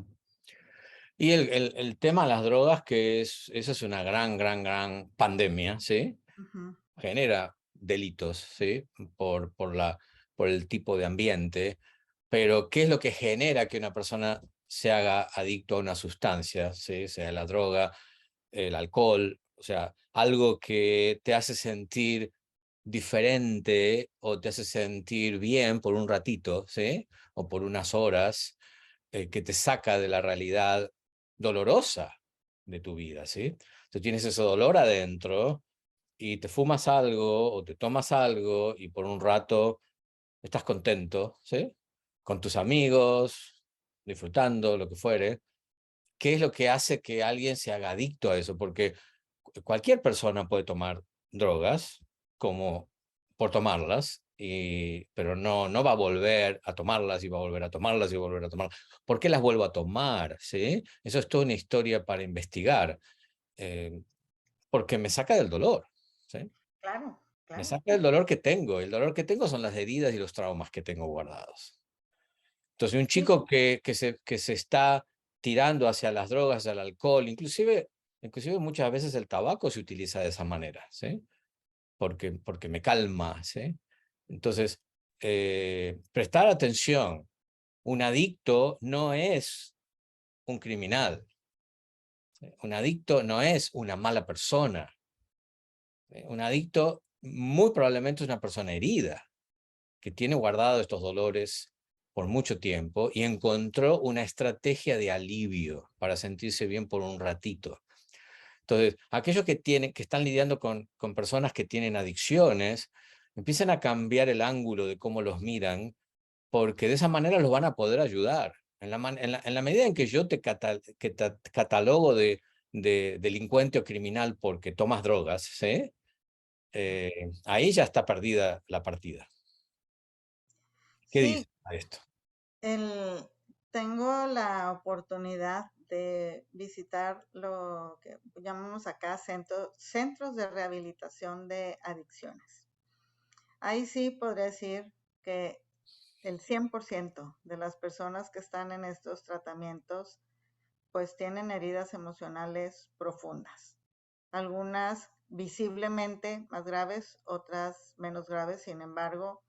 Y el tema de las drogas, esa es una gran pandemia, ¿sí? Ujú. Genera delitos, ¿sí? Por el tipo de ambiente, pero ¿qué es lo que genera que una persona se haga adicto a una sustancia, ¿sí? Sea la droga, el alcohol, o sea, algo que te hace sentir diferente o te hace sentir bien por un ratito, ¿sí? O por unas horas, que te saca de la realidad dolorosa de tu vida, ¿sí? Tú tienes ese dolor adentro y te fumas algo o te tomas algo y por un rato estás contento, ¿sí? Con tus amigos, disfrutando, lo que fuere. ¿Qué es lo que hace que alguien se haga adicto a eso? Porque cualquier persona puede tomar drogas como por tomarlas, pero no va a volver a tomarlas y va a volver a tomarlas y va a volver a tomarlas. ¿Por qué las vuelvo a tomar? ¿Sí? Eso es toda una historia para investigar, eh, porque me saca del dolor. ¿Sí? Claro, Me claro. saca del dolor que tengo. El dolor que tengo son las heridas y los traumas que tengo guardados. Entonces, un Sí, chico que se está tirando hacia las drogas, al alcohol, inclusive muchas veces el tabaco se utiliza de esa manera, ¿sí? Porque me calma, ¿sí? Entonces, prestar atención. Un adicto no es un criminal. ¿Sí? Un adicto no es una mala persona. ¿Sí? Un adicto muy probablemente es una persona herida, que tiene guardado estos dolores por mucho tiempo y encontró una estrategia de alivio para sentirse bien por un ratito. Entonces, aquellos que están lidiando con personas que tienen adicciones, empiezan a cambiar el ángulo de cómo los miran, porque de esa manera los van a poder ayudar. En la medida en que yo te catalogo de delincuente o criminal porque tomas drogas, ¿sí? Ahí ya está perdida la partida. ¿Qué sí, dices a esto? el, tengo la oportunidad de visitar lo que llamamos acá centros de rehabilitación de adicciones. Ahí sí podría decir que el 100% de las personas que están en estos tratamientos pues tienen heridas emocionales profundas. Algunas visiblemente más graves, otras menos graves, sin embargo,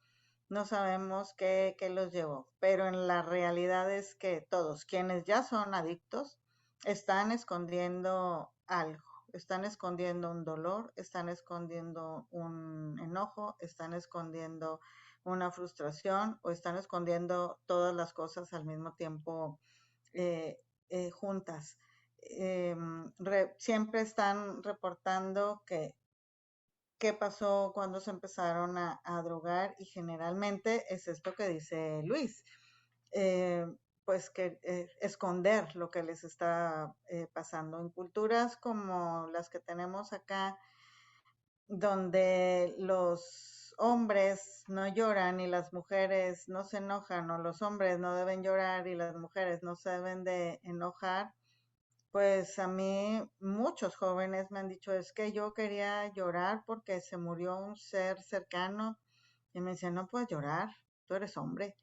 no sabemos qué los llevó, pero en la realidad es que todos quienes ya son adictos están escondiendo algo, están escondiendo un dolor, están escondiendo un enojo, están escondiendo una frustración o están escondiendo todas las cosas al mismo tiempo eh, juntas. Siempre están reportando que qué pasó cuando se empezaron drogar y generalmente es esto que dice Luis, eh, pues que esconder lo que les está pasando en culturas como las que tenemos acá, donde los hombres no lloran y las mujeres no se enojan, o los hombres no deben llorar y las mujeres no se deben de enojar. Pues a mí muchos jóvenes me han dicho, es que yo quería llorar porque se murió un ser cercano y me decían, no puedes llorar, tú eres hombre.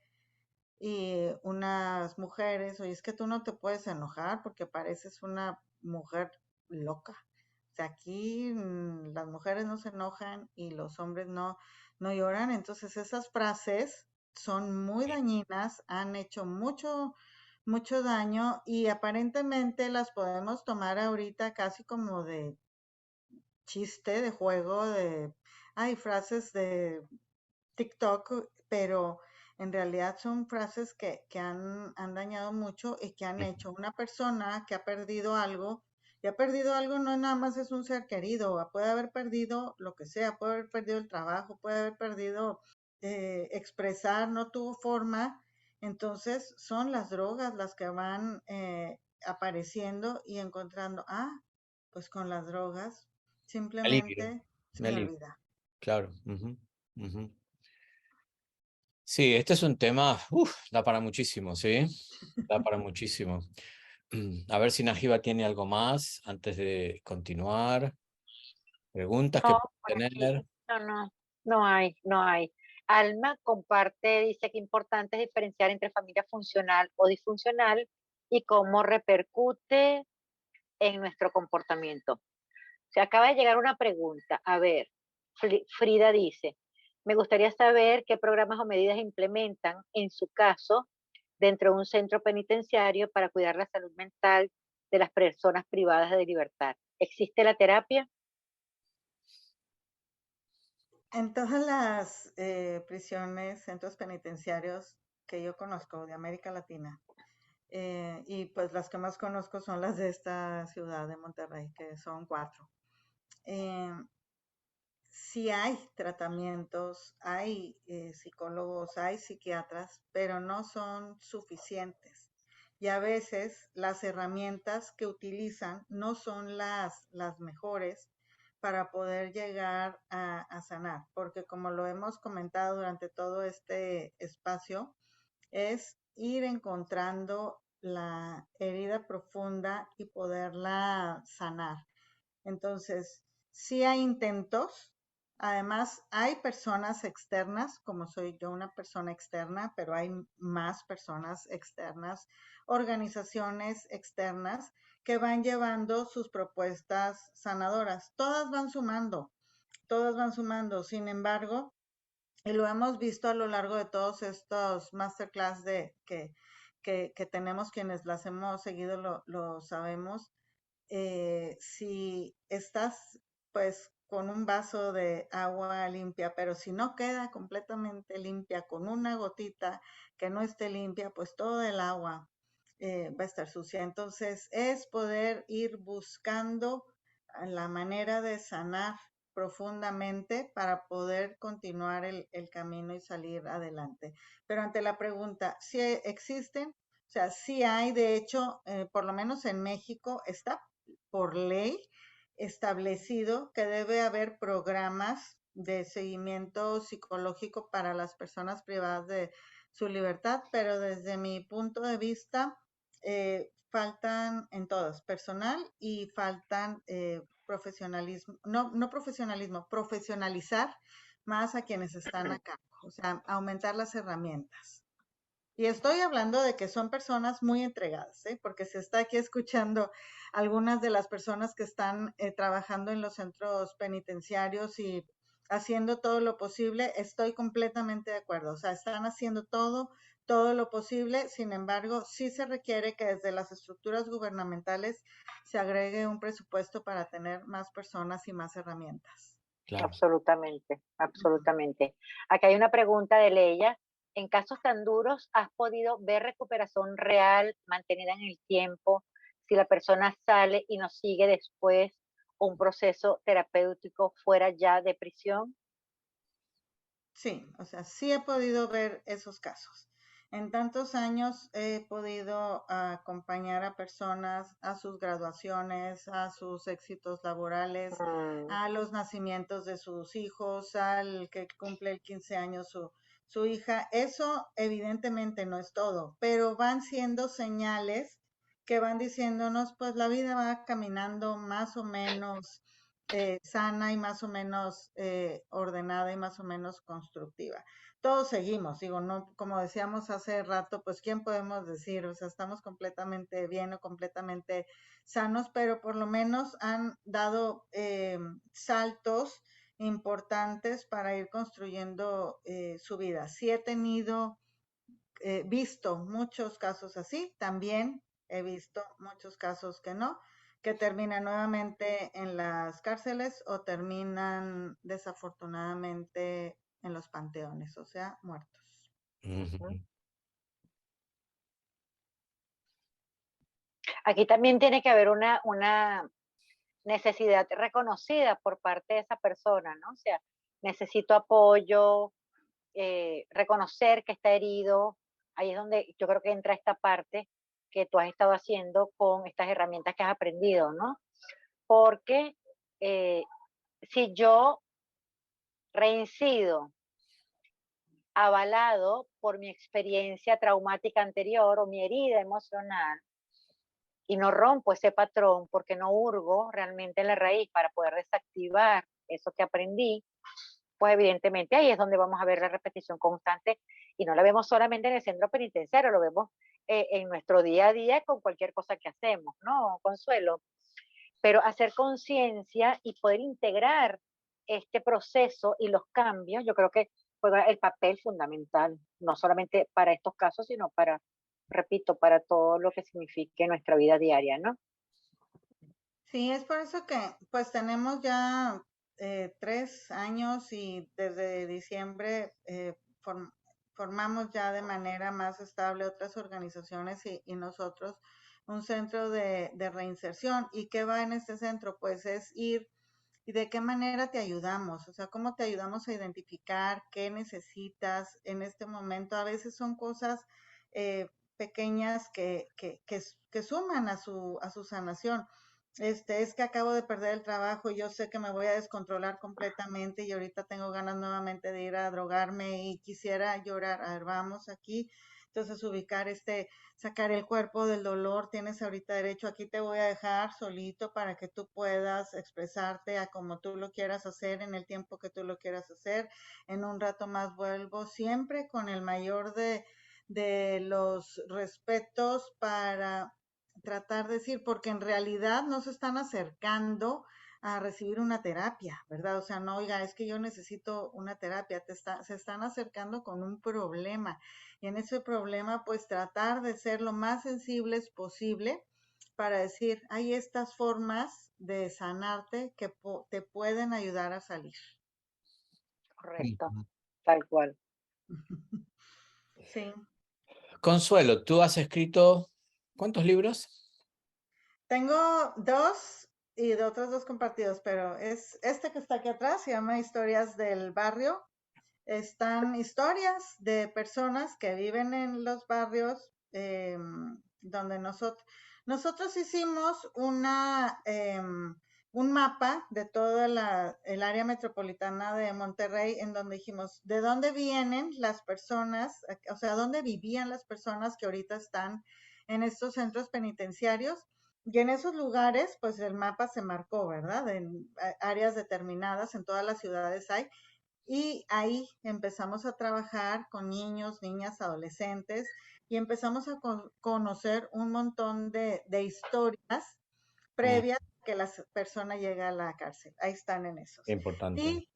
Y unas mujeres, oye, es que tú no te puedes enojar porque pareces una mujer loca. O sea, aquí las mujeres no se enojan y los hombres no lloran. Entonces esas frases son muy dañinas, han hecho mucho daño y aparentemente las podemos tomar ahorita casi como de chiste, de juego, hay frases de TikTok, pero en realidad son frases que han dañado mucho y que han hecho una persona que ha perdido algo, y ha perdido algo no nada más es un ser querido, puede haber perdido lo que sea, puede haber perdido el trabajo, puede haber perdido expresar, no tuvo forma, entonces son las drogas las que van apareciendo y encontrando, pues con las drogas Alivio, simplemente se me alivio, olvida. claro. Ujú, ujú. Sí, este es un tema, da para muchísimo, ¿sí? Da para muchísimo. A ver si Najiba tiene algo más antes de continuar. Preguntas que No, pueda por aquí, tener. no hay. Alma comparte, dice que importante es diferenciar entre familia funcional o disfuncional y cómo repercute en nuestro comportamiento. Se acaba de llegar una pregunta. A ver, Frida dice, me gustaría saber qué programas o medidas implementan, en su caso, dentro de un centro penitenciario para cuidar la salud mental de las personas privadas de libertad. ¿Existe la terapia? En todas las prisiones, centros penitenciarios que yo conozco de América Latina, y pues las que más conozco son las de esta ciudad de Monterrey, que son 4. Eh, sí hay tratamientos, hay psicólogos, hay psiquiatras, pero no son suficientes. Y a veces las herramientas que utilizan no son las mejores para poder llegar a sanar, porque como lo hemos comentado durante todo este espacio, es ir encontrando la herida profunda y poderla sanar. Entonces, sí hay intentos. Además, hay personas externas, como soy yo una persona externa, pero hay más personas externas, organizaciones externas que van llevando sus propuestas sanadoras. Todas van sumando. Sin embargo, y lo hemos visto a lo largo de todos estos masterclass que tenemos quienes las hemos seguido, lo sabemos. Si estás pues con un vaso de agua limpia, pero si no queda completamente limpia, con una gotita que no esté limpia, pues todo el agua va a estar sucia. Entonces es poder ir buscando la manera de sanar profundamente para poder continuar el camino y salir adelante. Pero ante la pregunta, si existen, o sea, sí hay, de hecho, por lo menos en México está por ley establecido que debe haber programas de seguimiento psicológico para las personas privadas de su libertad, pero desde mi punto de vista, faltan en todas, personal y faltan profesionalismo, no profesionalismo, profesionalizar más a quienes están acá, o sea, aumentar las herramientas. Y estoy hablando de que son personas muy entregadas, ¿eh? Porque se está aquí escuchando algunas de las personas que están trabajando en los centros penitenciarios y haciendo todo lo posible. Estoy completamente de acuerdo. O sea, están haciendo todo lo posible. Sin embargo, sí se requiere que desde las estructuras gubernamentales se agregue un presupuesto para tener más personas y más herramientas. Claro. Absolutamente, absolutamente. Aquí hay una pregunta de Leia. En casos tan duros, ¿has podido ver recuperación real, mantenida en el tiempo, si la persona sale y nos sigue después un proceso terapéutico fuera ya de prisión? Sí, o sea, sí he podido ver esos casos. En tantos años he podido acompañar a personas a sus graduaciones, a sus éxitos laborales, Mm, a los nacimientos de sus hijos, al que cumple el 15 años su hija. Eso evidentemente no es todo, pero van siendo señales que van diciéndonos, pues la vida va caminando más o menos sana y más o menos ordenada y más o menos constructiva. Todos seguimos, digo, no, como decíamos hace rato, pues quién podemos decir, o sea, estamos completamente bien o completamente sanos, pero por lo menos han dado saltos importantes para ir construyendo su vida. Sí he tenido, visto muchos casos así, también he visto muchos casos que no, que terminan nuevamente en las cárceles o terminan desafortunadamente en los panteones, o sea, muertos. ujú. Ujú. Aquí también tiene que haber una necesidad reconocida por parte de esa persona, ¿no? O sea, necesito apoyo, reconocer que está herido. Ahí es donde yo creo que entra esta parte que tú has estado haciendo con estas herramientas que has aprendido, ¿no? Porque eh, si yo reincido avalado por mi experiencia traumática anterior o mi herida emocional y no rompo ese patrón porque no hurgo realmente en la raíz para poder desactivar eso que aprendí, pues evidentemente ahí es donde vamos a ver la repetición constante y no la vemos solamente en el centro penitenciario, lo vemos en nuestro día a día con cualquier cosa que hacemos, ¿no, Consuelo? Pero hacer conciencia y poder integrar este proceso y los cambios, yo creo que juega el papel fundamental, no solamente para estos casos, sino para, repito, para todo lo que signifique nuestra vida diaria, ¿no? Sí, es por eso que pues tenemos ya 3 años y desde diciembre formamos ya de manera más estable otras organizaciones y nosotros un centro de reinserción. ¿Y qué va en este centro? Pues es ir y de qué manera te ayudamos, o sea, cómo te ayudamos a identificar qué necesitas en este momento. A veces son cosas pequeñas que suman a su sanación. Es que acabo de perder el trabajo y yo sé que me voy a descontrolar completamente y ahorita tengo ganas nuevamente de ir a drogarme y quisiera llorar. A ver, vamos aquí. Entonces ubicar sacar el cuerpo del dolor, tienes ahorita derecho, aquí te voy a dejar solito para que tú puedas expresarte a como tú lo quieras hacer en el tiempo que tú lo quieras hacer. En un rato más vuelvo, siempre con el mayor de los respetos para tratar de decir, porque en realidad no se están acercando a recibir una terapia, ¿verdad? O sea, no, oiga, es que yo necesito una terapia, se están acercando con un problema y en ese problema, pues tratar de ser lo más sensibles posible para decir, hay estas formas de sanarte que te pueden ayudar a salir. Correcto, Ujú. tal cual. Sí. Consuelo, tú has escrito ¿cuántos libros? Tengo 2 y de otros 2 compartidos, pero es este que está aquí atrás, se llama Historias del Barrio. Están historias de personas que viven en los barrios donde nosotros hicimos un mapa de toda el área metropolitana de Monterrey, en donde dijimos de dónde vienen las personas, o sea, dónde vivían las personas que ahorita están en estos centros penitenciarios. Y en esos lugares, pues el mapa se marcó, ¿verdad? En áreas determinadas, en todas las ciudades hay. Y ahí empezamos a trabajar con niños, niñas, adolescentes y empezamos a conocer un montón de historias Mm, previas a que la persona llegue a la cárcel. Ahí están en esos. importante.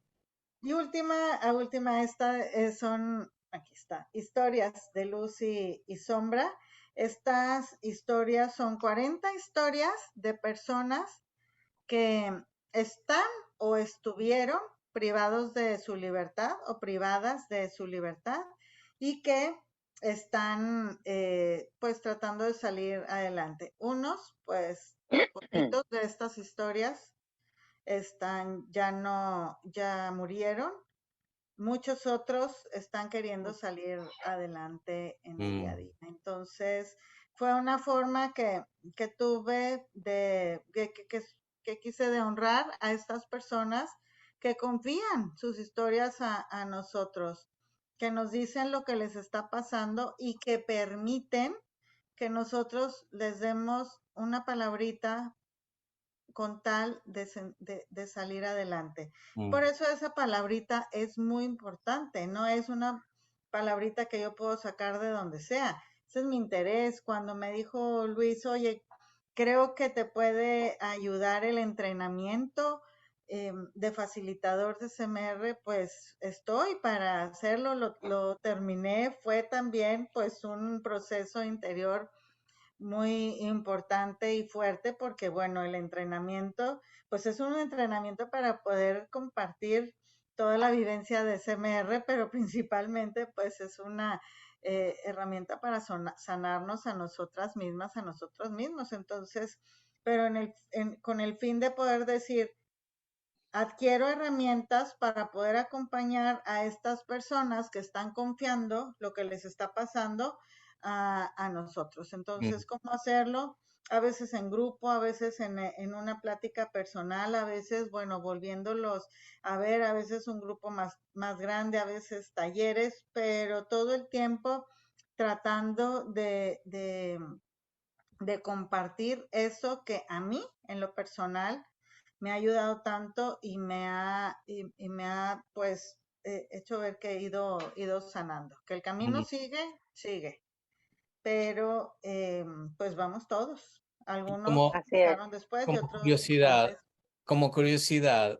Y última esta aquí está, historias de luz y sombra. Estas historias son 40 historias de personas que están o estuvieron privados de su libertad o privadas de su libertad y que están pues tratando de salir adelante. Unos pues poquitos de estas historias ya murieron. Muchos otros están queriendo salir adelante en el día a Mm, día. Entonces, fue una forma que tuve que quise de honrar a estas personas que confían sus historias a nosotros, que nos dicen lo que les está pasando y que permiten que nosotros les demos una palabrita con tal de salir adelante. Por mm, eso esa palabrita es muy importante, no es una palabrita que yo puedo sacar de donde sea. Ese es mi interés. Cuando me dijo Luis, oye, creo que te puede ayudar el entrenamiento de facilitador de CMR, pues estoy para hacerlo, lo terminé, fue también pues un proceso interior muy importante y fuerte porque, bueno, el entrenamiento, pues es un entrenamiento para poder compartir toda la vivencia de CMR, pero principalmente pues es una herramienta para sanarnos a nosotras mismas, a nosotros mismos. Entonces, pero con el fin de poder decir, adquiero herramientas para poder acompañar a estas personas que están confiando lo que les está pasando a nosotros. mm, Entonces, ¿cómo hacerlo? A veces en grupo, a veces en una plática personal, a veces, bueno, volviéndolos a ver, a veces un grupo más grande, a veces talleres, pero todo el tiempo tratando de compartir eso que a mí, en lo personal, me ha ayudado tanto y me ha pues hecho ver que he ido sanando, que el camino Mm. sigue, pero pues vamos todos. Algunos Como, Así es. llegaron después y como otros antes. como curiosidad,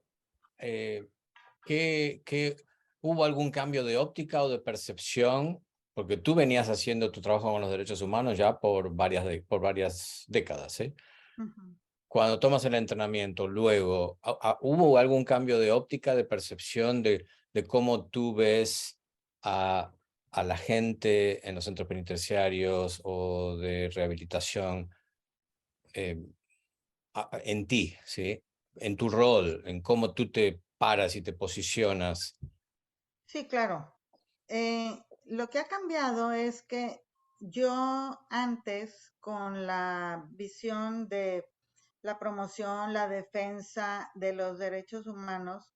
¿qué hubo algún cambio de óptica o de percepción? Porque tú venías haciendo tu trabajo con los derechos humanos ya por varias décadas, ¿eh? Ujú. Cuando tomas el entrenamiento, luego, ¿hubo algún cambio de óptica, de percepción de cómo tú ves a, a la gente en los centros penitenciarios o de rehabilitación eh, en ti, ¿sí? En tu rol, en cómo tú te paras y te posicionas? Sí, claro. Lo que ha cambiado es que yo antes, con la visión de la promoción, la defensa de los derechos humanos,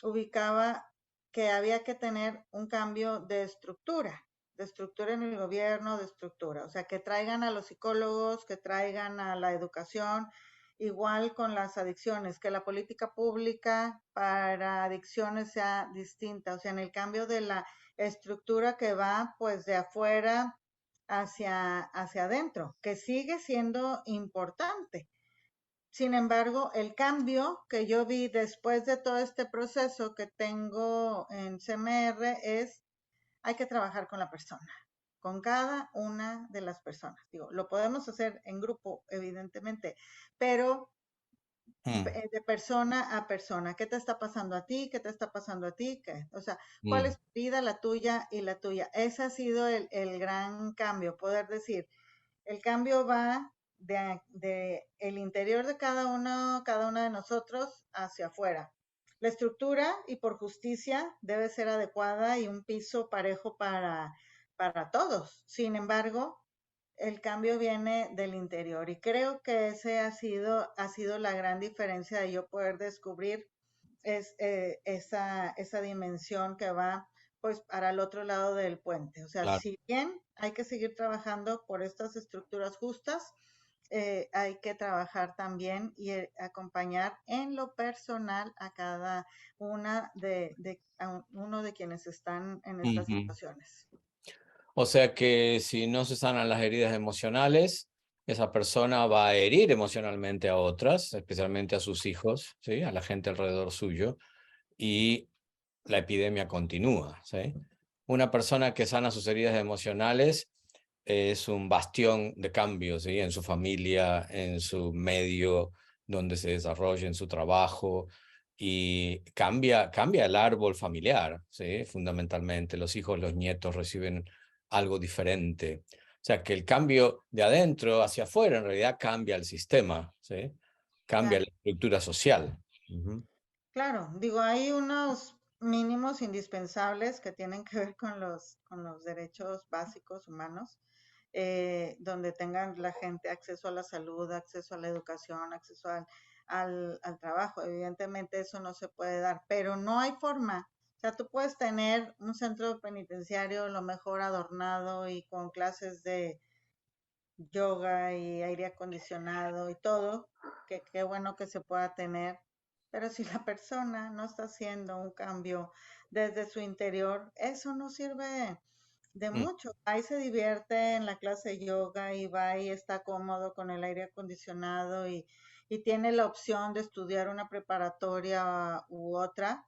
ubicaba que había que tener un cambio de estructura en el gobierno, de estructura, o sea, que traigan a los psicólogos, que traigan a la educación, igual con las adicciones, que la política pública para adicciones sea distinta, o sea, en el cambio de la estructura que va pues de afuera hacia adentro, que sigue siendo importante. Sin embargo, el cambio que yo vi después de todo este proceso que tengo en CMR es, hay que trabajar con la persona, con cada una de las personas. Digo, lo podemos hacer en grupo, evidentemente, pero Mm, de persona a persona. ¿Qué te está pasando a ti? ¿Qué te está pasando a ti? ¿Qué? O sea, ¿cuál mm, es tu vida, la tuya y la tuya? Ese ha sido el gran cambio, poder decir, el cambio va de el interior de cada una de nosotros hacia afuera. La estructura y por justicia debe ser adecuada y un piso parejo para todos. Sin embargo, el cambio viene del interior y creo que ese ha sido la gran diferencia de yo poder descubrir esa dimensión que va pues para el otro lado del puente. O sea, claro. si bien hay que seguir trabajando por estas estructuras justas, hay que trabajar también y acompañar en lo personal a cada a uno de quienes están en estas Ujú. situaciones. O sea que si no se sanan las heridas emocionales, esa persona va a herir emocionalmente a otras, especialmente a sus hijos, ¿sí? A la gente alrededor suyo, y la epidemia continúa, ¿sí? Una persona que sana sus heridas emocionales es un bastión de cambio, ¿sí? En su familia, en su medio donde se desarrolla, en su trabajo, y cambia el árbol familiar, ¿sí? Fundamentalmente, los hijos, los nietos reciben algo diferente. O sea, que el cambio de adentro hacia afuera en realidad cambia el sistema, ¿sí? Cambia Claro. la estructura social. Ujú. Claro, digo, hay unos mínimos indispensables que tienen que ver con los derechos básicos humanos, donde tengan la gente acceso a la salud, acceso a la educación, acceso al trabajo. Evidentemente eso no se puede dar, pero no hay forma. O sea, tú puedes tener un centro penitenciario lo mejor adornado y con clases de yoga y aire acondicionado y todo, que qué bueno que se pueda tener, pero si la persona no está haciendo un cambio desde su interior, eso no sirve de Mm, mucho. Ahí se divierte en la clase de yoga y va y está cómodo con el aire acondicionado y tiene la opción de estudiar una preparatoria u otra,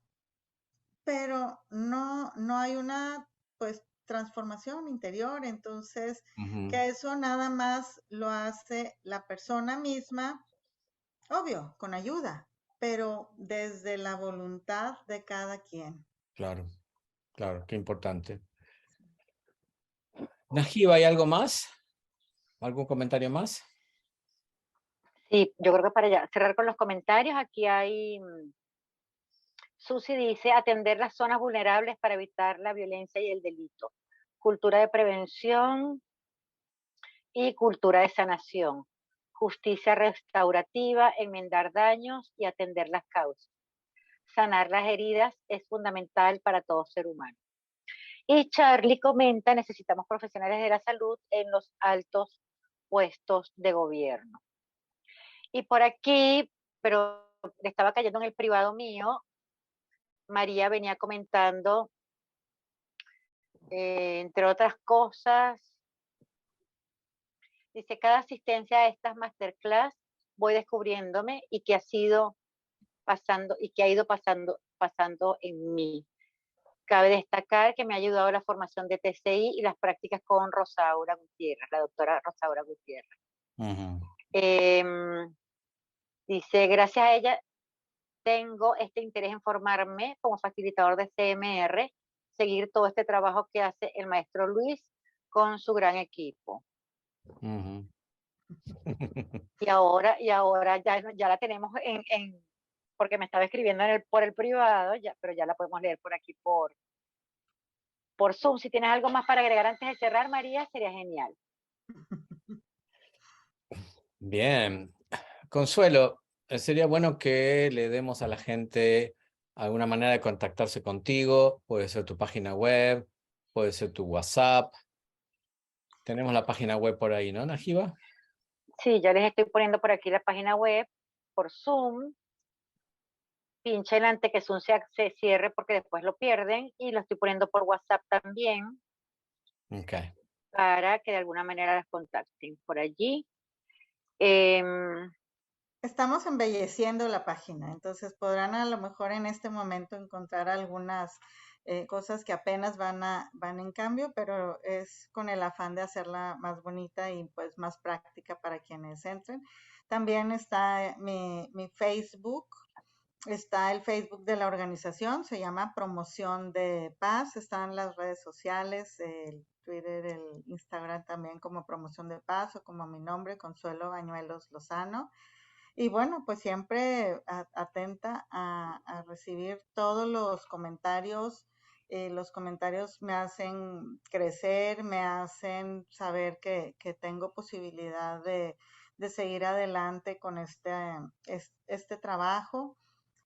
pero no hay una, pues, transformación interior, entonces, ujú. que eso nada más lo hace la persona misma, obvio, con ayuda, pero desde la voluntad de cada quien. Claro, claro, qué importante. Najiba, ¿hay algo más? ¿Algún comentario más? Sí, yo creo que para ya cerrar con los comentarios, aquí hay, Susi dice, atender las zonas vulnerables para evitar la violencia y el delito. Cultura de prevención y cultura de sanación. Justicia restaurativa, enmendar daños y atender las causas. Sanar las heridas es fundamental para todo ser humano. Y Charlie comenta, necesitamos profesionales de la salud en los altos puestos de gobierno. Y por aquí, pero le estaba cayendo en el privado mío, María venía comentando, entre otras cosas, dice, cada asistencia a estas masterclass voy descubriéndome y que ha sido pasando y que ha ido pasando en mí. Cabe destacar que me ha ayudado la formación de TCI y las prácticas con Rosaura Gutiérrez, la doctora Rosaura Gutiérrez. Dice, gracias a ella tengo este interés en formarme como facilitador de CMR, seguir todo este trabajo que hace el maestro Luis con su gran equipo. Y ahora ya la tenemos porque me estaba escribiendo por el privado, pero ya la podemos leer por aquí por Zoom. Si tienes algo más para agregar antes de cerrar, María, sería genial. Bien. Consuelo, sería bueno que le demos a la gente alguna manera de contactarse contigo. Puede ser tu página web, puede ser tu WhatsApp. Tenemos la página web por ahí, ¿no, Najiba? Sí, ya les estoy poniendo por aquí la página web, por Zoom. Pinchen antes que Zoom se cierre porque después lo pierden, y lo estoy poniendo por WhatsApp también. Okay. Para que de alguna manera las contacten por allí. Estamos embelleciendo la página, entonces podrán a lo mejor en este momento encontrar algunas cosas que apenas van en cambio, pero es con el afán de hacerla más bonita y pues más práctica para quienes entren. También está mi Facebook, está el Facebook de la organización, se llama Promoción de Paz, están las redes sociales, el Twitter, el Instagram también como Promoción de Paz o como mi nombre, Consuelo Bañuelos Lozano. Y bueno, pues siempre atenta a recibir todos los comentarios. Los comentarios me hacen crecer, me hacen saber que tengo posibilidad de seguir adelante con este trabajo.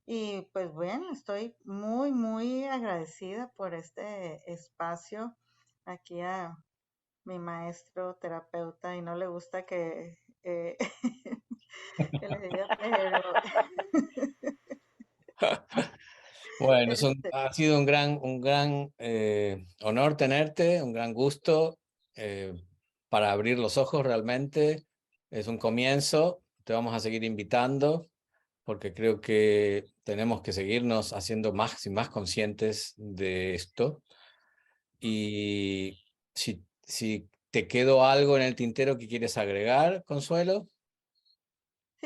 Y pues bueno, estoy muy, muy agradecida por este espacio aquí a mi maestro terapeuta, y no le gusta que que le diga, pero Bueno, este, ha sido un gran honor tenerte, un gran gusto para abrir los ojos realmente. Es un comienzo, te vamos a seguir invitando porque creo que tenemos que seguirnos haciendo más y más conscientes de esto. Y si te quedó algo en el tintero que quieres agregar, Consuelo.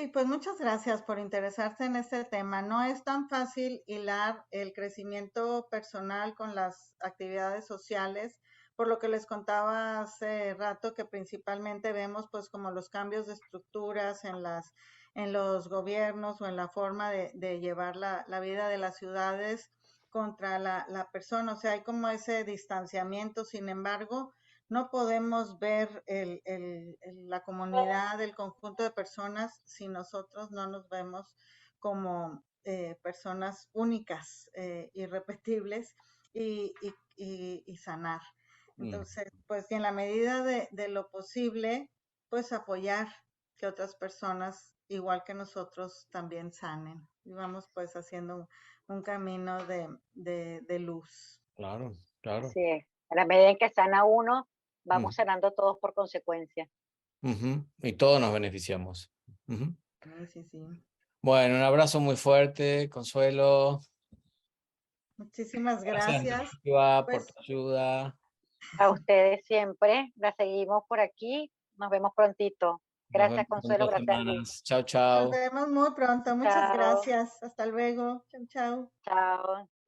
sí, pues muchas gracias por interesarse en este tema. No es tan fácil hilar el crecimiento personal con las actividades sociales, por lo que les contaba hace rato que principalmente vemos pues como los cambios de estructuras en los gobiernos o en la forma de llevar la vida de las ciudades contra la persona. O sea, hay como ese distanciamiento. Sin embargo, no podemos ver la comunidad, el conjunto de personas, si nosotros no nos vemos como personas únicas, irrepetibles y sanar. Entonces, pues y en la medida de lo posible, pues apoyar que otras personas, igual que nosotros, también sanen. Y vamos pues haciendo un camino de luz. Claro, claro. Así es. A la medida en que sana uno, vamos sanando todos por consecuencia. Y todos nos beneficiamos. Sí, sí. Bueno, un abrazo muy fuerte, Consuelo. Muchísimas Gracias, gracias. Nativa, por Pues tu ayuda. A ustedes siempre, la seguimos por aquí. Nos vemos prontito. Nos Gracias, vemos en Consuelo. 2 Gracias, Luis. semanas. Chao, nos chao. vemos muy pronto. Muchas Chao. gracias. Hasta luego. Chau, chau. Chao.